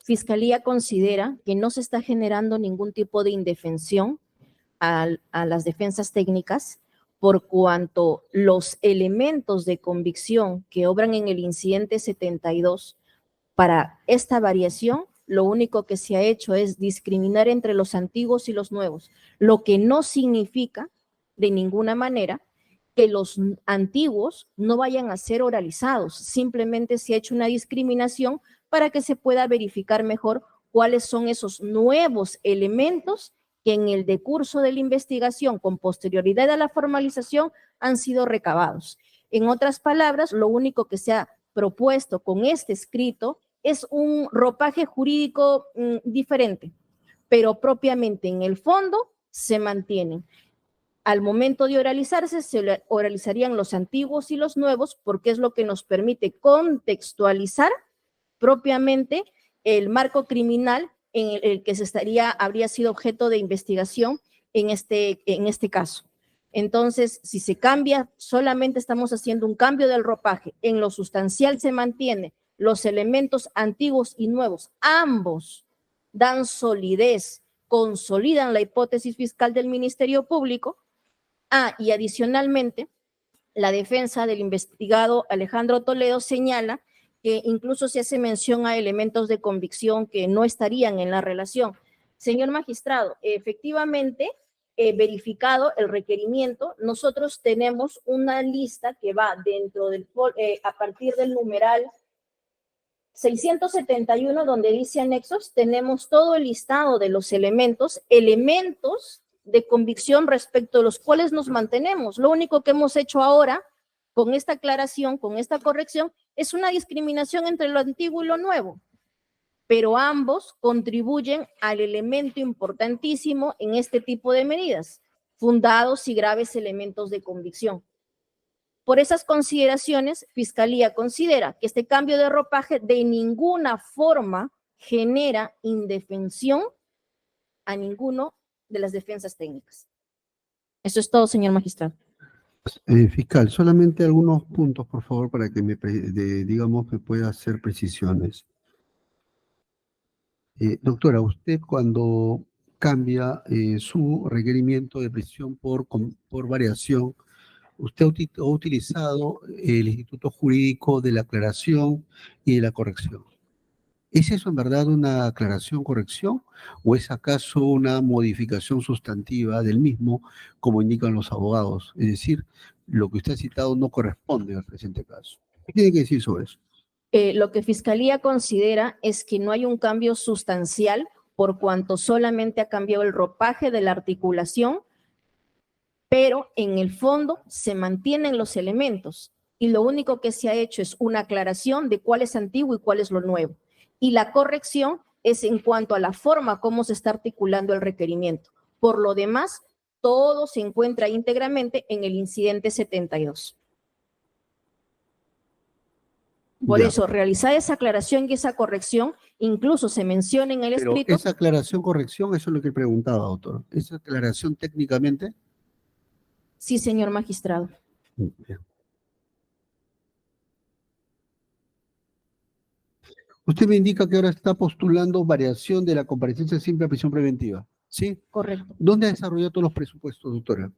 Fiscalía considera que no se está generando ningún tipo de indefensión a las defensas técnicas por cuanto los elementos de convicción que obran en el incidente 72 para esta variación, lo único que se ha hecho es discriminar entre los antiguos y los nuevos, lo que no significa de ninguna manera que los antiguos no vayan a ser oralizados, simplemente se ha hecho una discriminación para que se pueda verificar mejor cuáles son esos nuevos elementos que en el decurso de la investigación con posterioridad a la formalización han sido recabados. En otras palabras, lo único que se ha propuesto con este escrito es un ropaje jurídico diferente, pero propiamente en el fondo se mantienen. Al momento de oralizarse, se oralizarían los antiguos y los nuevos, porque es lo que nos permite contextualizar propiamente el marco criminal en el que habría sido objeto de investigación en este caso. Entonces, si se cambia, solamente estamos haciendo un cambio del ropaje. En lo sustancial se mantiene los elementos antiguos y nuevos. Ambos dan solidez, consolidan la hipótesis fiscal del Ministerio Público. Y adicionalmente, la defensa del investigado Alejandro Toledo señala que incluso se hace mención a elementos de convicción que no estarían en la relación. Señor magistrado, efectivamente, verificado el requerimiento, nosotros tenemos una lista que va dentro del, a partir del numeral 671, donde dice anexos, tenemos todo el listado de los elementos de convicción respecto de los cuales nos mantenemos. Lo único que hemos hecho ahora, con esta aclaración, con esta corrección, es una discriminación entre lo antiguo y lo nuevo, pero ambos contribuyen al elemento importantísimo en este tipo de medidas, fundados y graves elementos de convicción. Por esas consideraciones, Fiscalía considera que este cambio de ropaje de ninguna forma genera indefensión a ninguno de las defensas técnicas. Eso es todo, señor magistrado. Fiscal, solamente algunos puntos, por favor, para que digamos que pueda hacer precisiones. Doctora, usted cuando cambia su requerimiento de prisión por variación, usted ha utilizado el Instituto Jurídico de la Aclaración y de la Corrección. ¿Es eso en verdad una aclaración-corrección o es acaso una modificación sustantiva del mismo, como indican los abogados? Es decir, lo que usted ha citado no corresponde al presente caso. ¿Qué tiene que decir sobre eso? Lo que Fiscalía considera es que no hay un cambio sustancial por cuanto solamente ha cambiado el ropaje de la articulación, pero en el fondo se mantienen los elementos y lo único que se ha hecho es una aclaración de cuál es antiguo y cuál es lo nuevo. Y la corrección es en cuanto a la forma como se está articulando el requerimiento. Por lo demás, todo se encuentra íntegramente en el incidente 72. Por eso, realizar esa aclaración y esa corrección, incluso se menciona en el escrito. Pero esa aclaración, corrección, eso es lo que preguntaba, doctor. ¿Esa aclaración técnicamente? Sí, señor magistrado. Bien. Usted me indica que ahora está postulando variación de la comparecencia simple a prisión preventiva, ¿sí? Correcto. ¿Dónde ha desarrollado todos los presupuestos, doctora?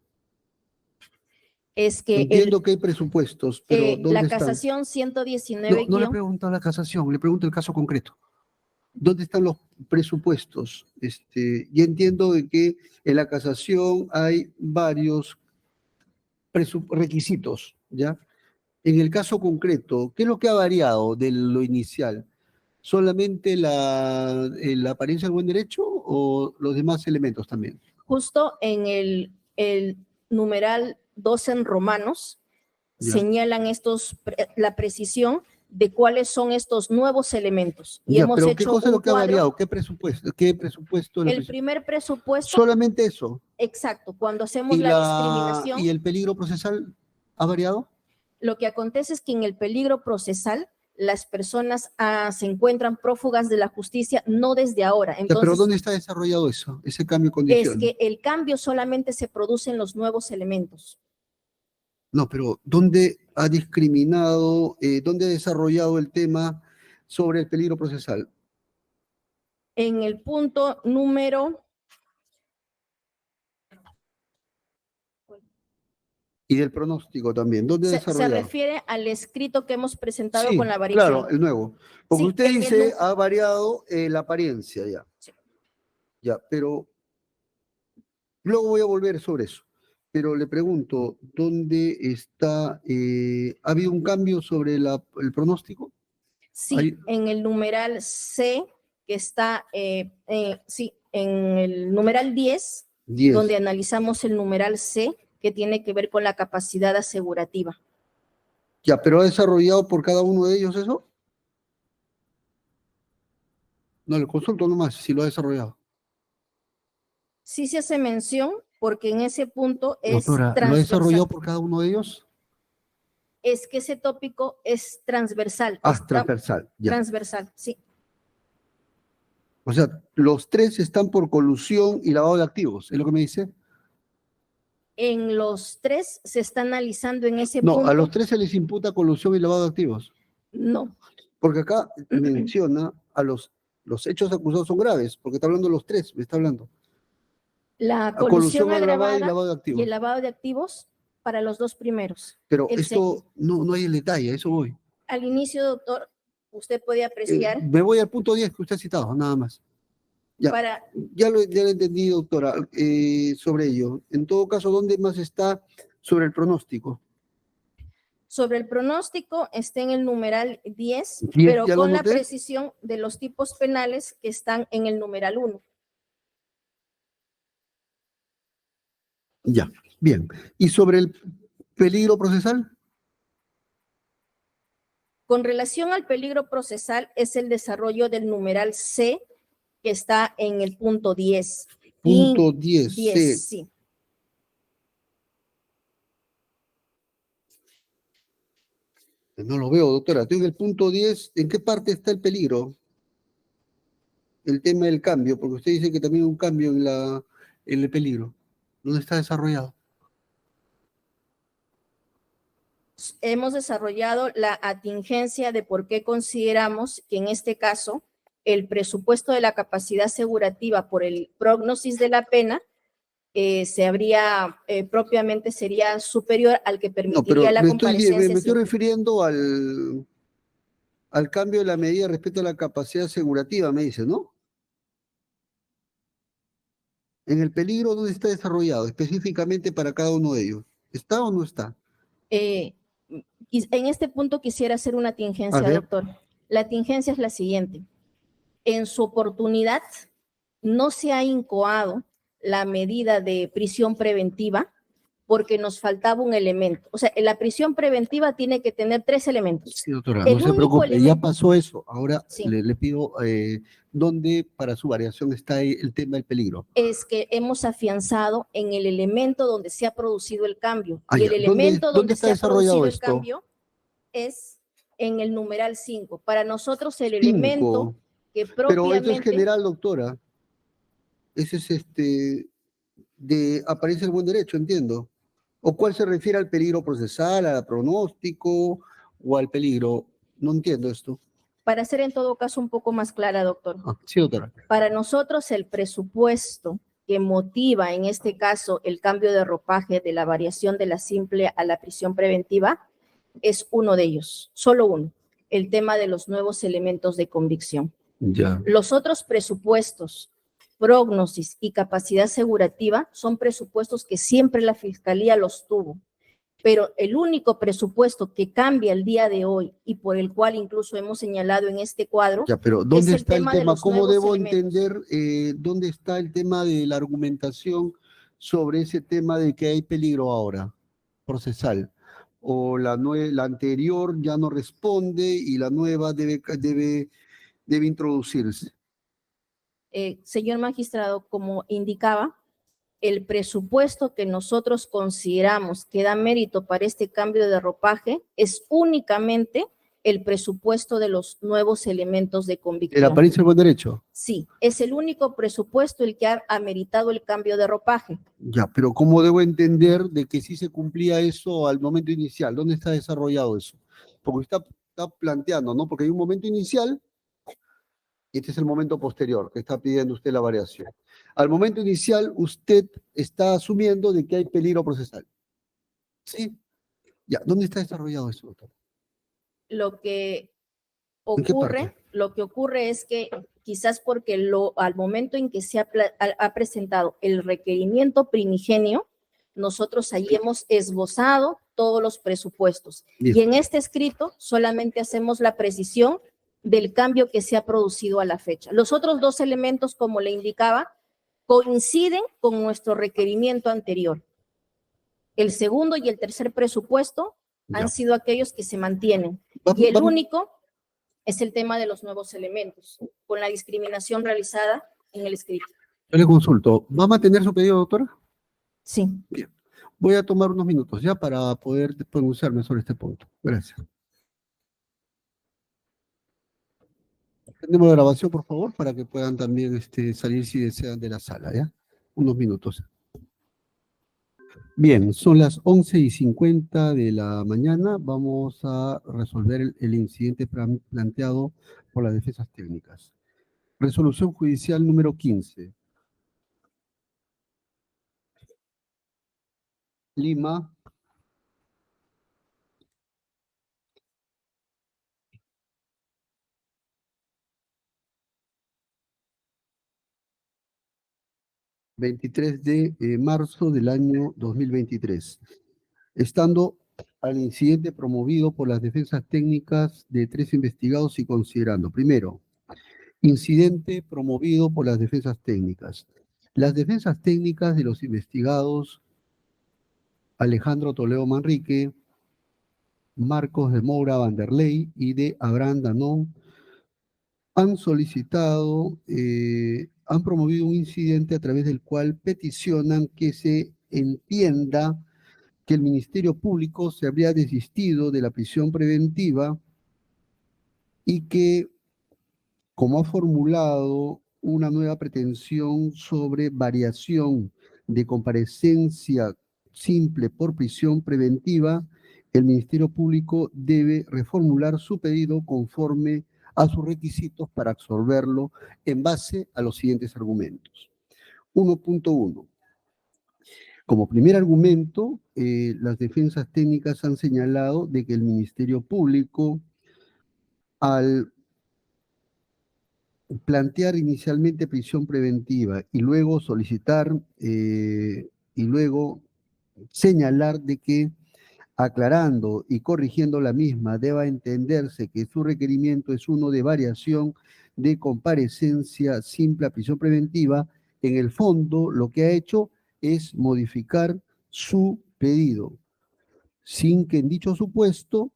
Es que entiendo que hay presupuestos, pero ¿dónde la están? casación 119. No le pregunto a la casación, le pregunto el caso concreto. ¿Dónde están los presupuestos? Ya entiendo de que en la casación hay varios requisitos, ¿ya? En el caso concreto, ¿qué es lo que ha variado de lo inicial? ¿Solamente la apariencia del buen derecho o los demás elementos también? Justo en el numeral 2 en Romanos, Ya. señalan la precisión de cuáles son estos nuevos elementos. Y Ya, hemos pero hecho ¿qué cosa es lo un que ha cuadro. variado? ¿Qué presupuesto? El primer presupuesto, Solamente eso. exacto, cuando hacemos ¿Y la discriminación, ¿Y el peligro procesal ha variado? lo que acontece es que en el peligro procesal las personas se encuentran prófugas de la justicia no desde ahora. Ya, Entonces, pero ¿dónde está desarrollado eso? Ese cambio de condición. es que el cambio solamente se produce en los nuevos elementos. No, pero ¿dónde ha discriminado, dónde ha desarrollado el tema sobre el peligro procesal? En el punto número Y del pronóstico también. ¿Dónde ha se desarrollado? refiere al escrito que hemos presentado Sí, con la variación. claro, el nuevo. Porque Sí, usted en el dice ha variado la apariencia ya. Sí. Ya, pero luego voy a volver sobre eso. Pero le pregunto, ¿dónde está? ¿Ha habido un cambio sobre el pronóstico? Sí, Ahí- en el numeral C, que está, sí, en el numeral 10, 10. donde analizamos el numeral C, que tiene que ver con la capacidad asegurativa. Ya, pero ¿ha desarrollado por cada uno de ellos eso? No, le consulto nomás si lo ha desarrollado. Sí se hace mención porque en ese punto es Doctora, ¿lo ha transversal. desarrollado por cada uno de ellos? Es que ese tópico es transversal. Ah, está transversal, ya. transversal, sí. O sea, los tres están por colusión y lavado de activos, ¿es lo que me dice? En los tres se está analizando en ese No, punto. a los tres se les imputa colusión y lavado de activos. No, Porque acá menciona a los hechos acusados son graves, porque está hablando de los tres, me está hablando. la A colusión agravada y lavado de y activos. el lavado de activos para los dos primeros. Pero el esto no hay el detalle, a eso voy. Al inicio, doctor, usted puede apreciar Me voy al punto 10 que usted ha citado, nada más. Ya, para ya lo entendí, doctora, sobre ello. En todo caso, ¿dónde más está sobre el pronóstico? sobre el pronóstico está en el numeral 10, 10, pero ¿ya lo con la anoté? precisión de los tipos penales que están en el numeral 1. Ya, bien. ¿Y sobre el peligro procesal? Con relación al peligro procesal, es el desarrollo del numeral C que está en el punto 10. Punto 10, C. 10, sí. No lo veo, doctora. Estoy en el punto 10. ¿En qué parte está el peligro? El tema del cambio, porque usted dice que también hay un cambio en el peligro. ¿Dónde está desarrollado? Hemos desarrollado la atingencia de por qué consideramos que en este caso el presupuesto de la capacidad asegurativa por el prognosis de la pena propiamente sería superior al que No, permitiría pero la me comparecencia. estoy refiriendo al cambio de la medida respecto a la capacidad asegurativa, me dice, ¿no? En el peligro, ¿dónde está desarrollado específicamente para cada uno de ellos? ¿Está o no está? En este punto quisiera hacer una A tingencia, ver. doctor. La tingencia es la siguiente. En su oportunidad, no se ha incoado la medida de prisión preventiva porque nos faltaba un elemento. O sea, la prisión preventiva tiene que tener 3 elementos. Sí, doctora, El no se único preocupe, ya elemento- pasó eso. Ahora Sí. le pido dónde para su variación está el tema del peligro. Es que hemos afianzado en el elemento donde se ha producido el cambio. Ah, Y el ya. elemento ¿Dónde donde está se ha desarrollado producido el esto? cambio es en el numeral 5. Para nosotros el elemento 5. que Pero esto es propiamente general, doctora. Ese es aparece el buen derecho, entiendo. ¿O cuál se refiere al peligro procesal, al pronóstico o al peligro? No entiendo esto. para ser en todo caso un poco más clara, doctor. Sí, doctora. Para nosotros el presupuesto que motiva en este caso el cambio de ropaje de la variación de la simple a la prisión preventiva es uno de ellos, solo uno, el tema de los nuevos elementos de convicción. Ya. Los otros presupuestos, prognosis y capacidad asegurativa son presupuestos que siempre la Fiscalía los tuvo, pero el único presupuesto que cambia el día de hoy y por el cual incluso hemos señalado en este cuadro Ya, pero es ¿dónde el está el tema de tema? los ¿Cómo nuevos debo elementos. entender dónde está el tema de la argumentación sobre ese tema de que hay peligro ahora procesal? O la anterior ya no responde y la nueva debe introducirse. Señor magistrado, como indicaba, el presupuesto que nosotros consideramos que da mérito para este cambio de ropaje es únicamente el presupuesto de los nuevos elementos de ¿El convicción. apariencia del buen derecho? Sí, es el único presupuesto el que ha ameritado el cambio de ropaje. Ya, pero ¿cómo debo entender de que sí se cumplía eso al momento inicial? ¿Dónde está desarrollado eso? Porque está planteando, ¿no? Porque hay un momento inicial y este es el momento posterior que está pidiendo usted la variación. Al momento inicial, usted está asumiendo de que hay peligro procesal. ¿Sí? Ya, ¿dónde está desarrollado eso, doctor? Lo que ¿En qué parte? ocurre es que quizás porque al momento en que se ha presentado el requerimiento primigenio, nosotros ahí hemos esbozado todos los presupuestos. Bien. Y en este escrito solamente hacemos la precisión del cambio que se ha producido a la fecha. Los otros 2 elementos, como le indicaba, coinciden con nuestro requerimiento anterior. El segundo y el tercer presupuesto Ya. han sido aquellos que se mantienen. Y el único es el tema de los nuevos elementos, con la discriminación realizada en el escrito. Yo le consulto, ¿va a mantener su pedido, doctora? Sí. Bien. Voy a tomar unos minutos ya para poder pronunciarme sobre este punto. Gracias. Tenemos grabación, por favor, para que puedan también salir si desean de la sala, ¿ya? Unos minutos. Bien, son las 11:50 de la mañana. Vamos a resolver el incidente planteado por las defensas técnicas. Resolución judicial número 15. Lima. ...23 de marzo del año 2023... estando al incidente promovido por las defensas técnicas de 3 investigados y considerando, primero, incidente promovido por las defensas técnicas. Las defensas técnicas de los investigados Alejandro Toledo Manrique, Marcos de Moura Vanderlei y de Abraham Danón han solicitado, han promovido un incidente a través del cual peticionan que se entienda que el Ministerio Público se habría desistido de la prisión preventiva y que, como ha formulado una nueva pretensión sobre variación de comparecencia simple por prisión preventiva, el Ministerio Público debe reformular su pedido conforme a sus requisitos para absolverlo en base a los siguientes argumentos. 1.1. Como primer argumento, las defensas técnicas han señalado de que el Ministerio Público, al plantear inicialmente prisión preventiva y luego solicitar y luego señalar de que, aclarando y corrigiendo la misma, deba entenderse que su requerimiento es uno de variación de comparecencia simple a prisión preventiva, en el fondo lo que ha hecho es modificar su pedido, sin que en dicho supuesto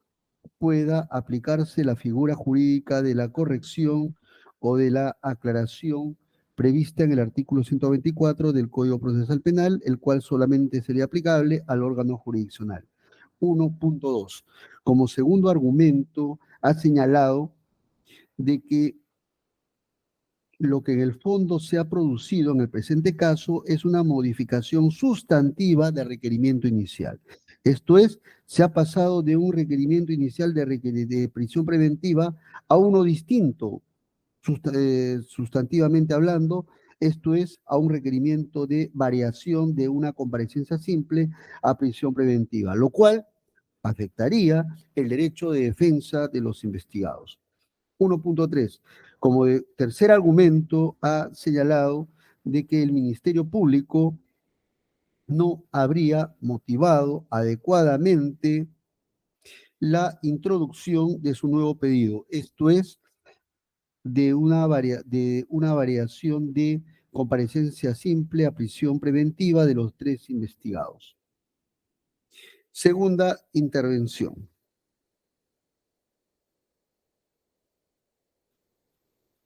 pueda aplicarse la figura jurídica de la corrección o de la aclaración prevista en el artículo 124 del Código Procesal Penal, el cual solamente sería aplicable al órgano jurisdiccional. 1.2. Como segundo argumento, ha señalado de que lo que en el fondo se ha producido en el presente caso es una modificación sustantiva del requerimiento inicial. Esto es, se ha pasado de un requerimiento inicial de prisión preventiva a uno distinto, sustantivamente hablando, esto es, a un requerimiento de variación de una comparecencia simple a prisión preventiva, lo cual afectaría el derecho de defensa de los investigados. 1.3. Como tercer argumento, ha señalado de que el Ministerio Público no habría motivado adecuadamente la introducción de su nuevo pedido. Esto es, de una variación de comparecencia simple a prisión preventiva de los tres investigados. Segunda intervención.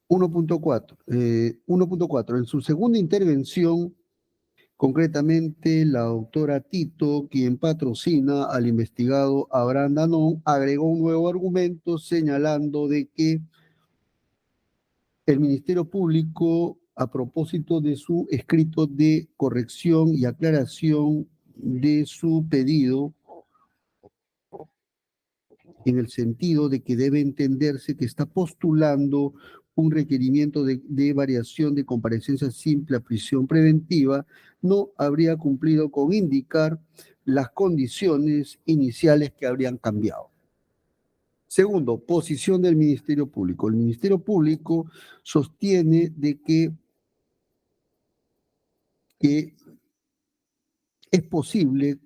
1.4. En su segunda intervención, concretamente la doctora Tito, quien patrocina al investigado Abraham Danón, agregó un nuevo argumento señalando de que el Ministerio Público, a propósito de su escrito de corrección y aclaración de su pedido, en el sentido de que debe entenderse que está postulando un requerimiento de variación de comparecencia simple a prisión preventiva, no habría cumplido con indicar las condiciones iniciales que habrían cambiado. Segundo, posición del Ministerio Público. El Ministerio Público sostiene de que es posible,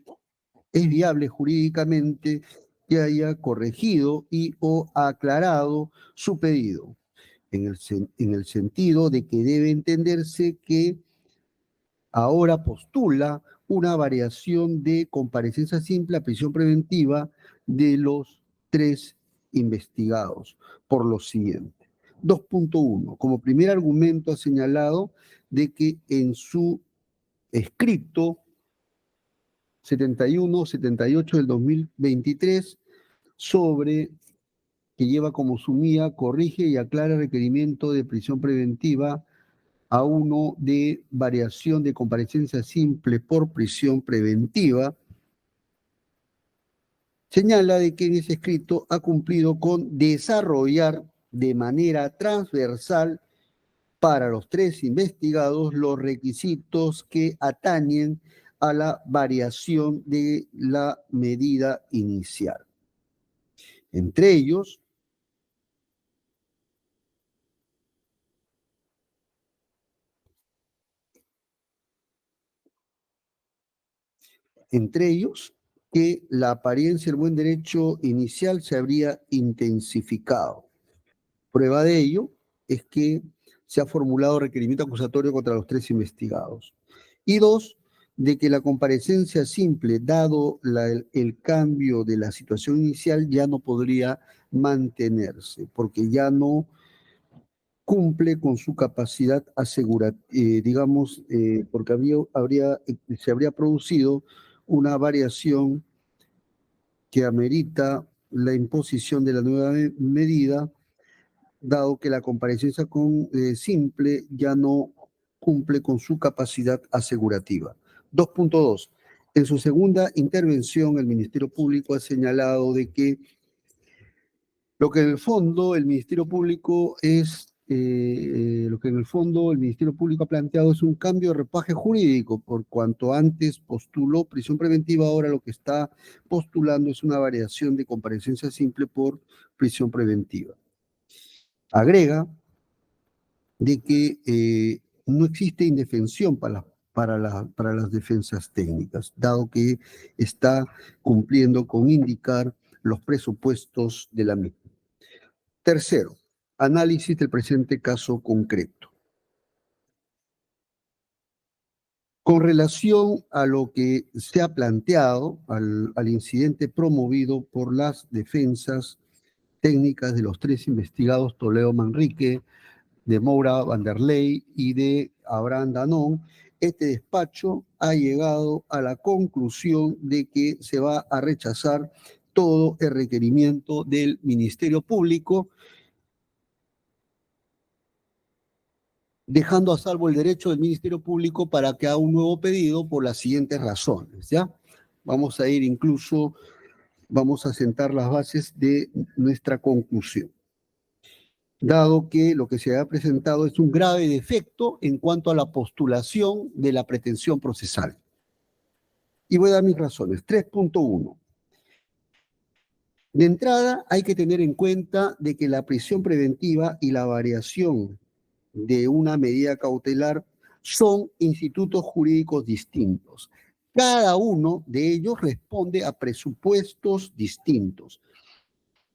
es viable jurídicamente que haya corregido y o aclarado su pedido, en el sentido de que debe entenderse que ahora postula una variación de comparecencia simple a prisión preventiva de los tres investigados, por lo siguiente. 2.1. Como primer argumento ha señalado de que en su escrito 71-78 del 2023 sobre que lleva como sumía, corrige y aclara requerimiento de prisión preventiva a uno de variación de comparecencia simple por prisión preventiva, señala de que en ese escrito ha cumplido con desarrollar de manera transversal para los tres investigados los requisitos que atañen a la variación de la medida inicial. Entre ellos, que la apariencia del buen derecho inicial se habría intensificado. Prueba de ello es que se ha formulado requerimiento acusatorio contra los tres investigados. Y dos, de que la comparecencia simple, dado el cambio de la situación inicial, ya no podría mantenerse, porque ya no cumple con su capacidad digamos, porque se habría producido una variación que amerita la imposición de la nueva medida, dado que la comparecencia simple ya no cumple con su capacidad asegurativa. 2.2. En su segunda intervención, el Ministerio Público ha señalado de que lo que en el fondo el Ministerio Público ha planteado es un cambio de ropaje jurídico, por cuanto antes postuló prisión preventiva, ahora lo que está postulando es una variación de comparecencia simple por prisión preventiva. Agrega de que no existe indefensión para las defensas técnicas, dado que está cumpliendo con indicar los presupuestos de la misma. Tercero, análisis del presente caso concreto. Con relación a lo que se ha planteado, al incidente promovido por las defensas técnicas de los tres investigados, Toledo Manrique, de Moura Vanderlei y de Abraham Danón, este despacho ha llegado a la conclusión de que se va a rechazar todo el requerimiento del Ministerio Público, dejando a salvo el derecho del Ministerio Público para que haga un nuevo pedido por las siguientes razones, ¿ya? Vamos a sentar las bases de nuestra conclusión, dado que lo que se ha presentado es un grave defecto en cuanto a la postulación de la pretensión procesal. Y voy a dar mis razones. 3.1. De entrada, hay que tener en cuenta de que la prisión preventiva y la variación de una medida cautelar son institutos jurídicos distintos. Cada uno de ellos responde a presupuestos distintos.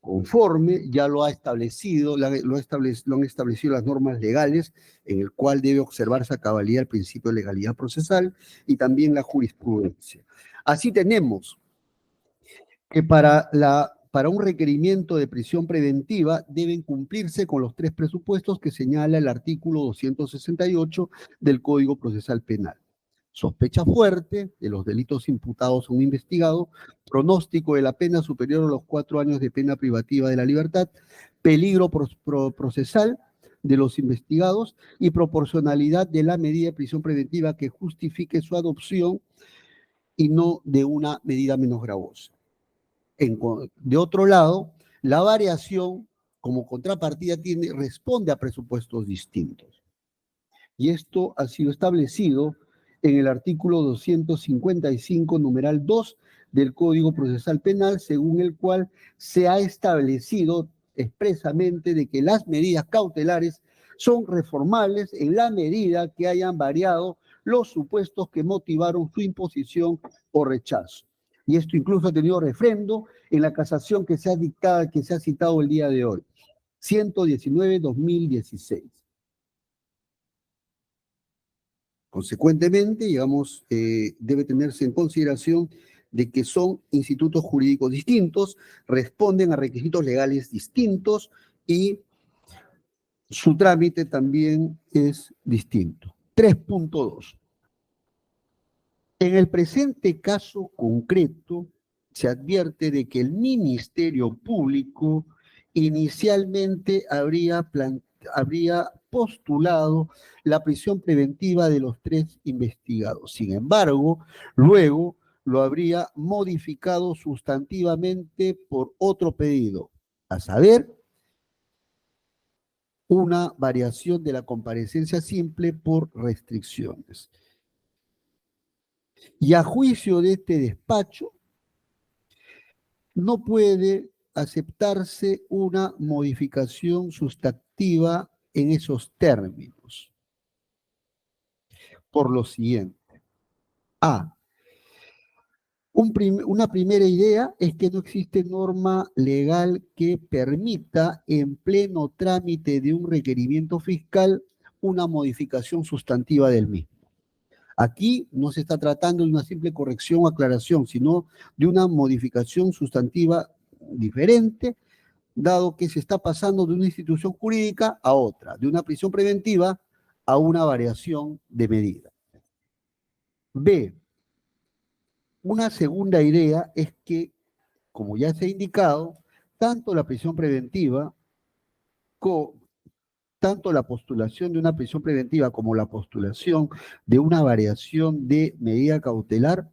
Conforme ya lo han establecido las normas legales, en el cual debe observarse a cabalidad el principio de legalidad procesal y también la jurisprudencia. Así tenemos que para un requerimiento de prisión preventiva deben cumplirse con los tres presupuestos que señala el artículo 268 del Código Procesal Penal. Sospecha fuerte de los delitos imputados a un investigado, pronóstico de la pena superior a los 4 años de pena privativa de la libertad, peligro procesal de los investigados y proporcionalidad de la medida de prisión preventiva que justifique su adopción y no de una medida menos gravosa. De otro lado, la variación como contrapartida responde a presupuestos distintos. Y esto ha sido establecido en el artículo 255, numeral 2 del Código Procesal Penal, según el cual se ha establecido expresamente de que las medidas cautelares son reformables en la medida que hayan variado los supuestos que motivaron su imposición o rechazo. Y esto incluso ha tenido refrendo en la casación que se ha citado el día de hoy, 119-2016. Consecuentemente, digamos, debe tenerse en consideración de que son institutos jurídicos distintos, responden a requisitos legales distintos y su trámite también es distinto. 3.2. En el presente caso concreto, se advierte de que el Ministerio Público inicialmente habría postulado la prisión preventiva de los tres investigados. Sin embargo, luego lo habría modificado sustantivamente por otro pedido, a saber, una variación de la comparecencia simple por restricciones. Y a juicio de este despacho, no puede aceptarse una modificación sustantiva en esos términos. Por lo siguiente. A. Una primera idea es que no existe norma legal que permita en pleno trámite de un requerimiento fiscal una modificación sustantiva del mismo. Aquí no se está tratando de una simple corrección o aclaración, sino de una modificación sustantiva diferente, dado que se está pasando de una institución jurídica a otra, de una prisión preventiva a una variación de medida. B. Una segunda idea es que, como ya se ha indicado, tanto la prisión preventiva, tanto la postulación de una prisión preventiva como la postulación de una variación de medida cautelar,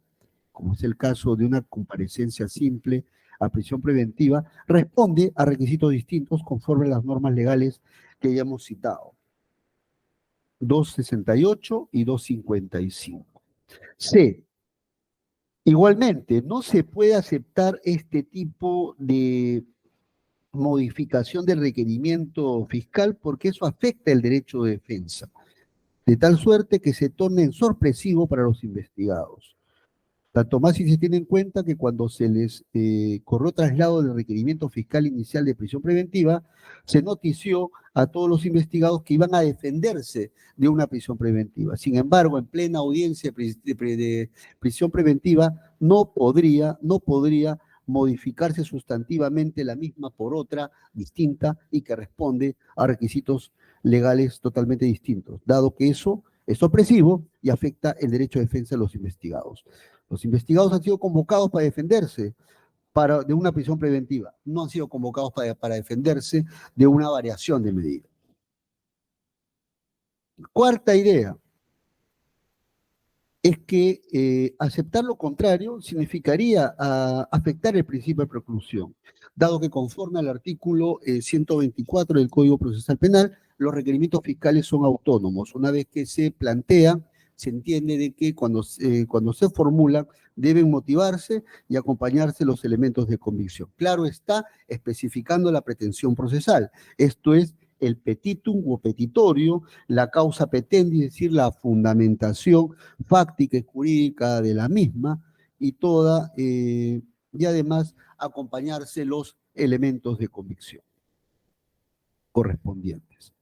como es el caso de una comparecencia simple a prisión preventiva, responde a requisitos distintos conforme a las normas legales que ya hemos citado. 268 y 255. C. Igualmente, no se puede aceptar este tipo de modificación del requerimiento fiscal porque eso afecta el derecho de defensa, de tal suerte que se torne sorpresivo para los investigados. Tanto más si se tiene en cuenta que cuando se les corrió traslado del requerimiento fiscal inicial de prisión preventiva, se notició a todos los investigados que iban a defenderse de una prisión preventiva. Sin embargo, en plena audiencia de prisión preventiva, no podría modificarse sustantivamente la misma por otra distinta y que responde a requisitos legales totalmente distintos, dado que eso es opresivo y afecta el derecho de defensa de los investigados. Los investigados han sido convocados para defenderse de una prisión preventiva, no han sido convocados para defenderse de una variación de medida. Cuarta idea es que aceptar lo contrario significaría afectar el principio de preclusión, dado que conforme al artículo 124 del Código Procesal Penal, los requerimientos fiscales son autónomos. Una vez que se plantean, se entiende de que cuando se formulan deben motivarse y acompañarse los elementos de convicción. Claro está, especificando la pretensión procesal. Esto es el petitum o petitorio, la causa petendi, es decir, la fundamentación fáctica y jurídica de la misma, y y además acompañarse los elementos de convicción correspondientes.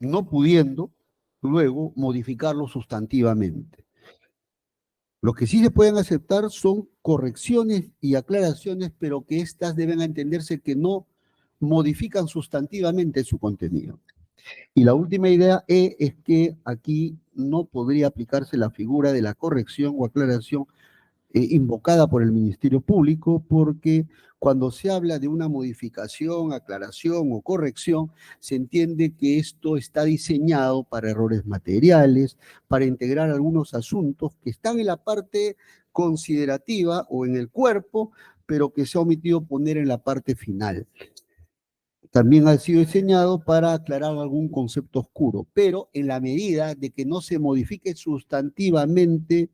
No pudiendo luego modificarlo sustantivamente. Lo que sí se pueden aceptar son correcciones y aclaraciones, pero que éstas deben entenderse que no modifican sustantivamente su contenido. Y la última idea es que aquí no podría aplicarse la figura de la corrección o aclaración invocada por el Ministerio Público, porque cuando se habla de una modificación, aclaración o corrección, se entiende que esto está diseñado para errores materiales, para integrar algunos asuntos que están en la parte considerativa o en el cuerpo, pero que se ha omitido poner en la parte final. También ha sido diseñado para aclarar algún concepto oscuro, pero en la medida de que no se modifique sustantivamente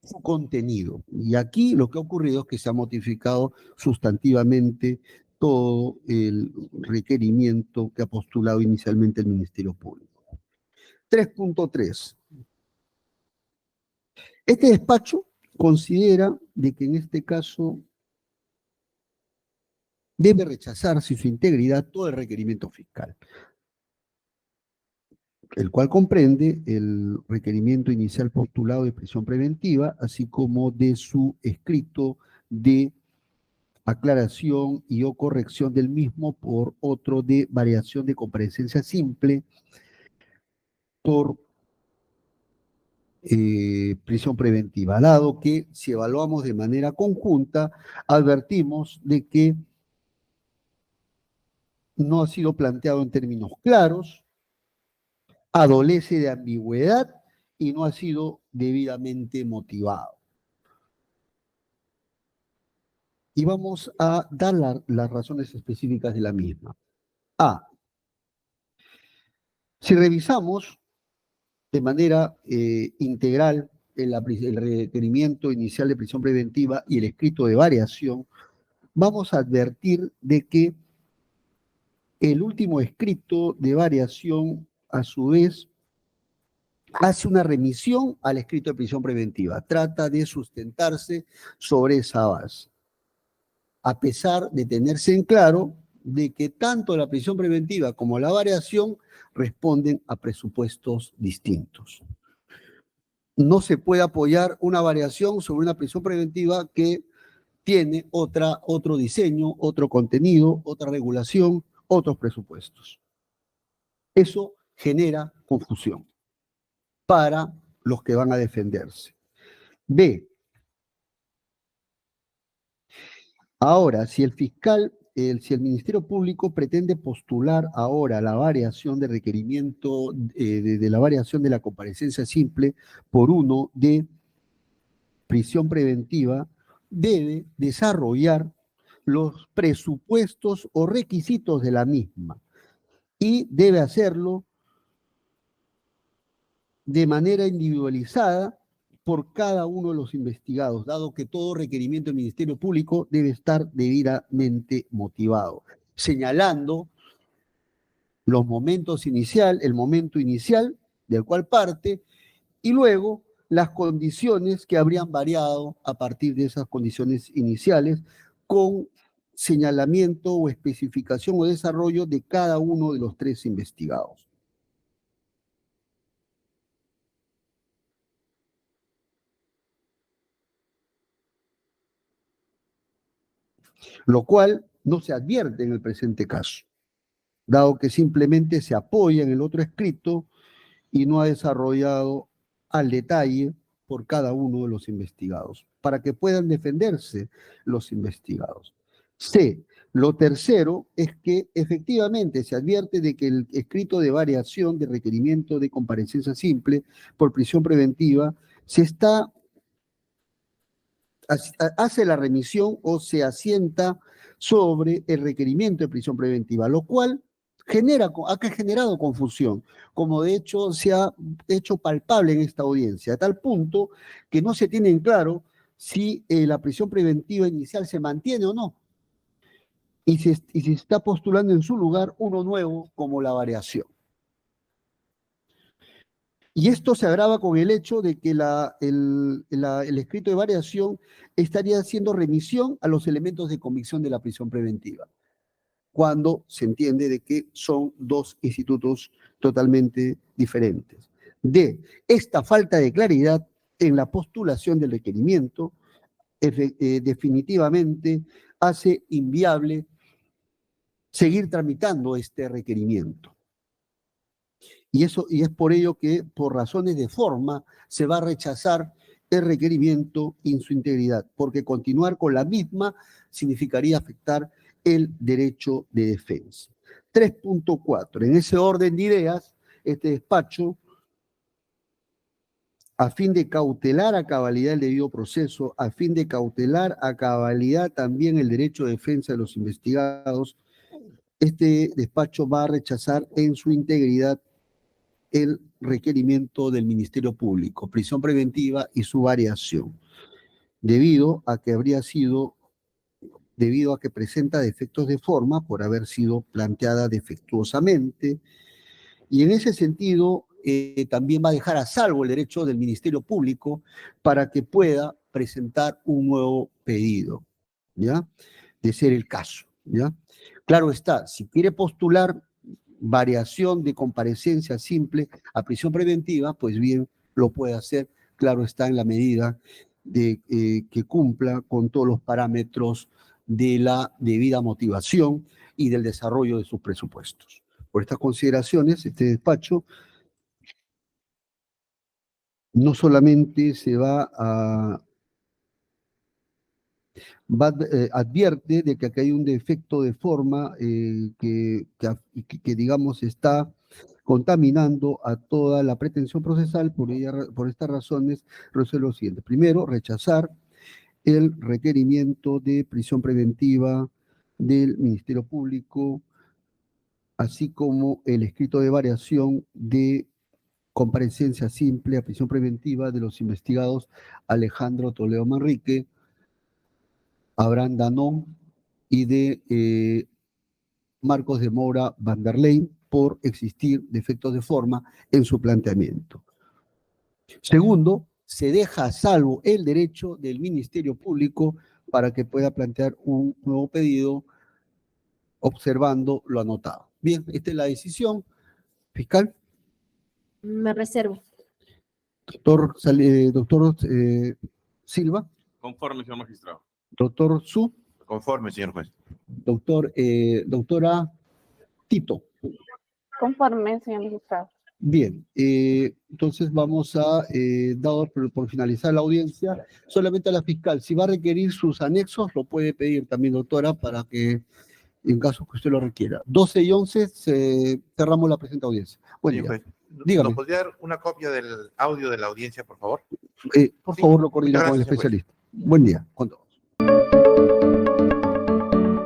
su contenido. Y aquí lo que ha ocurrido es que se ha modificado sustantivamente todo el requerimiento que ha postulado inicialmente el Ministerio Público. 3.3. Este despacho considera de que en este caso debe rechazarse su integridad todo el requerimiento fiscal, el cual comprende el requerimiento inicial postulado de prisión preventiva, así como de su escrito de aclaración y o corrección del mismo por otro de variación de comparecencia simple por prisión preventiva, dado que si evaluamos de manera conjunta, advertimos de que no ha sido planteado en términos claros, adolece de ambigüedad y no ha sido debidamente motivado. Y vamos a dar las razones específicas de la misma. A. Si revisamos de manera integral el requerimiento inicial de prisión preventiva y el escrito de variación, vamos a advertir de que el último escrito de variación, a su vez, hace una remisión al escrito de prisión preventiva. Trata de sustentarse sobre esa base. A pesar de tenerse en claro de que tanto la prisión preventiva como la variación responden a presupuestos distintos. No se puede apoyar una variación sobre una prisión preventiva que tiene otro diseño, otro contenido, otra regulación, otros presupuestos. Eso genera confusión para los que van a defenderse. B. Ahora, si el Ministerio Público pretende postular ahora la variación de requerimiento de la variación de la comparecencia simple por uno de prisión preventiva, debe desarrollar los presupuestos o requisitos de la misma y debe hacerlo de manera individualizada por cada uno de los investigados, dado que todo requerimiento del Ministerio Público debe estar debidamente motivado, señalando el momento inicial del cual parte, y luego las condiciones que habrían variado a partir de esas condiciones iniciales, con señalamiento o especificación o desarrollo de cada uno de los 3 investigados. Lo cual no se advierte en el presente caso, dado que simplemente se apoya en el otro escrito y no ha desarrollado al detalle por cada uno de los investigados, para que puedan defenderse los investigados. C. Lo tercero es que efectivamente se advierte de que el escrito de variación de requerimiento de comparecencia simple por prisión preventiva hace la remisión o se asienta sobre el requerimiento de prisión preventiva, lo cual ha generado confusión, como de hecho se ha hecho palpable en esta audiencia, a tal punto que no se tiene en claro si la prisión preventiva inicial se mantiene o no, y se está postulando en su lugar uno nuevo como la variación. Y esto se agrava con el hecho de que el escrito de variación estaría haciendo remisión a los elementos de convicción de la prisión preventiva, cuando se entiende de que son 2 institutos totalmente diferentes. D. Esta falta de claridad en la postulación del requerimiento definitivamente hace inviable seguir tramitando este requerimiento. Y es por ello que, por razones de forma, se va a rechazar el requerimiento en su integridad, porque continuar con la misma significaría afectar el derecho de defensa. 3.4. En ese orden de ideas, este despacho, a fin de cautelar a cabalidad el debido proceso, a fin de cautelar a cabalidad también el derecho de defensa de los investigados, este despacho va a rechazar en su integridad el requerimiento del Ministerio Público, prisión preventiva y su variación, debido a que presenta defectos de forma por haber sido planteada defectuosamente, y en ese sentido también va a dejar a salvo el derecho del Ministerio Público para que pueda presentar un nuevo pedido, ¿ya? De ser el caso, ¿ya? Claro está, si quiere postular variación de comparecencia simple a prisión preventiva, pues bien, lo puede hacer, claro está, en la medida de que cumpla con todos los parámetros de la debida motivación y del desarrollo de sus presupuestos. Por estas consideraciones, este despacho no solamente se advierte de que aquí hay un defecto de forma que digamos está contaminando a toda la pretensión procesal. Por estas razones resuelve lo siguiente. Primero, rechazar el requerimiento de prisión preventiva del Ministerio Público, así como el escrito de variación de comparecencia simple a prisión preventiva de los investigados Alejandro Toledo Manrique, Abraham Danón y de Marcos de Moura Van der Leyen por existir defectos de forma en su planteamiento. Segundo, se deja a salvo el derecho del Ministerio Público para que pueda plantear un nuevo pedido observando lo anotado. Bien, esta es la decisión. Fiscal, Me reservo. doctor Silva, Conforme, señor magistrado. doctor Su, Conforme, señor juez. doctora Tito. Conforme, señor magistrado. Bien, entonces vamos a, dado por finalizar la audiencia, solamente a la fiscal, si va a requerir sus anexos, lo puede pedir también, doctora, para que, en caso que usted lo requiera. 12 y 11, cerramos la presente audiencia. Buen Señor día. juez, Dígame. ¿nos podría dar una copia del audio de la audiencia, por favor? Por favor, lo coordina Muchas con el gracias, señor juez. especialista. Buen día. Con todo.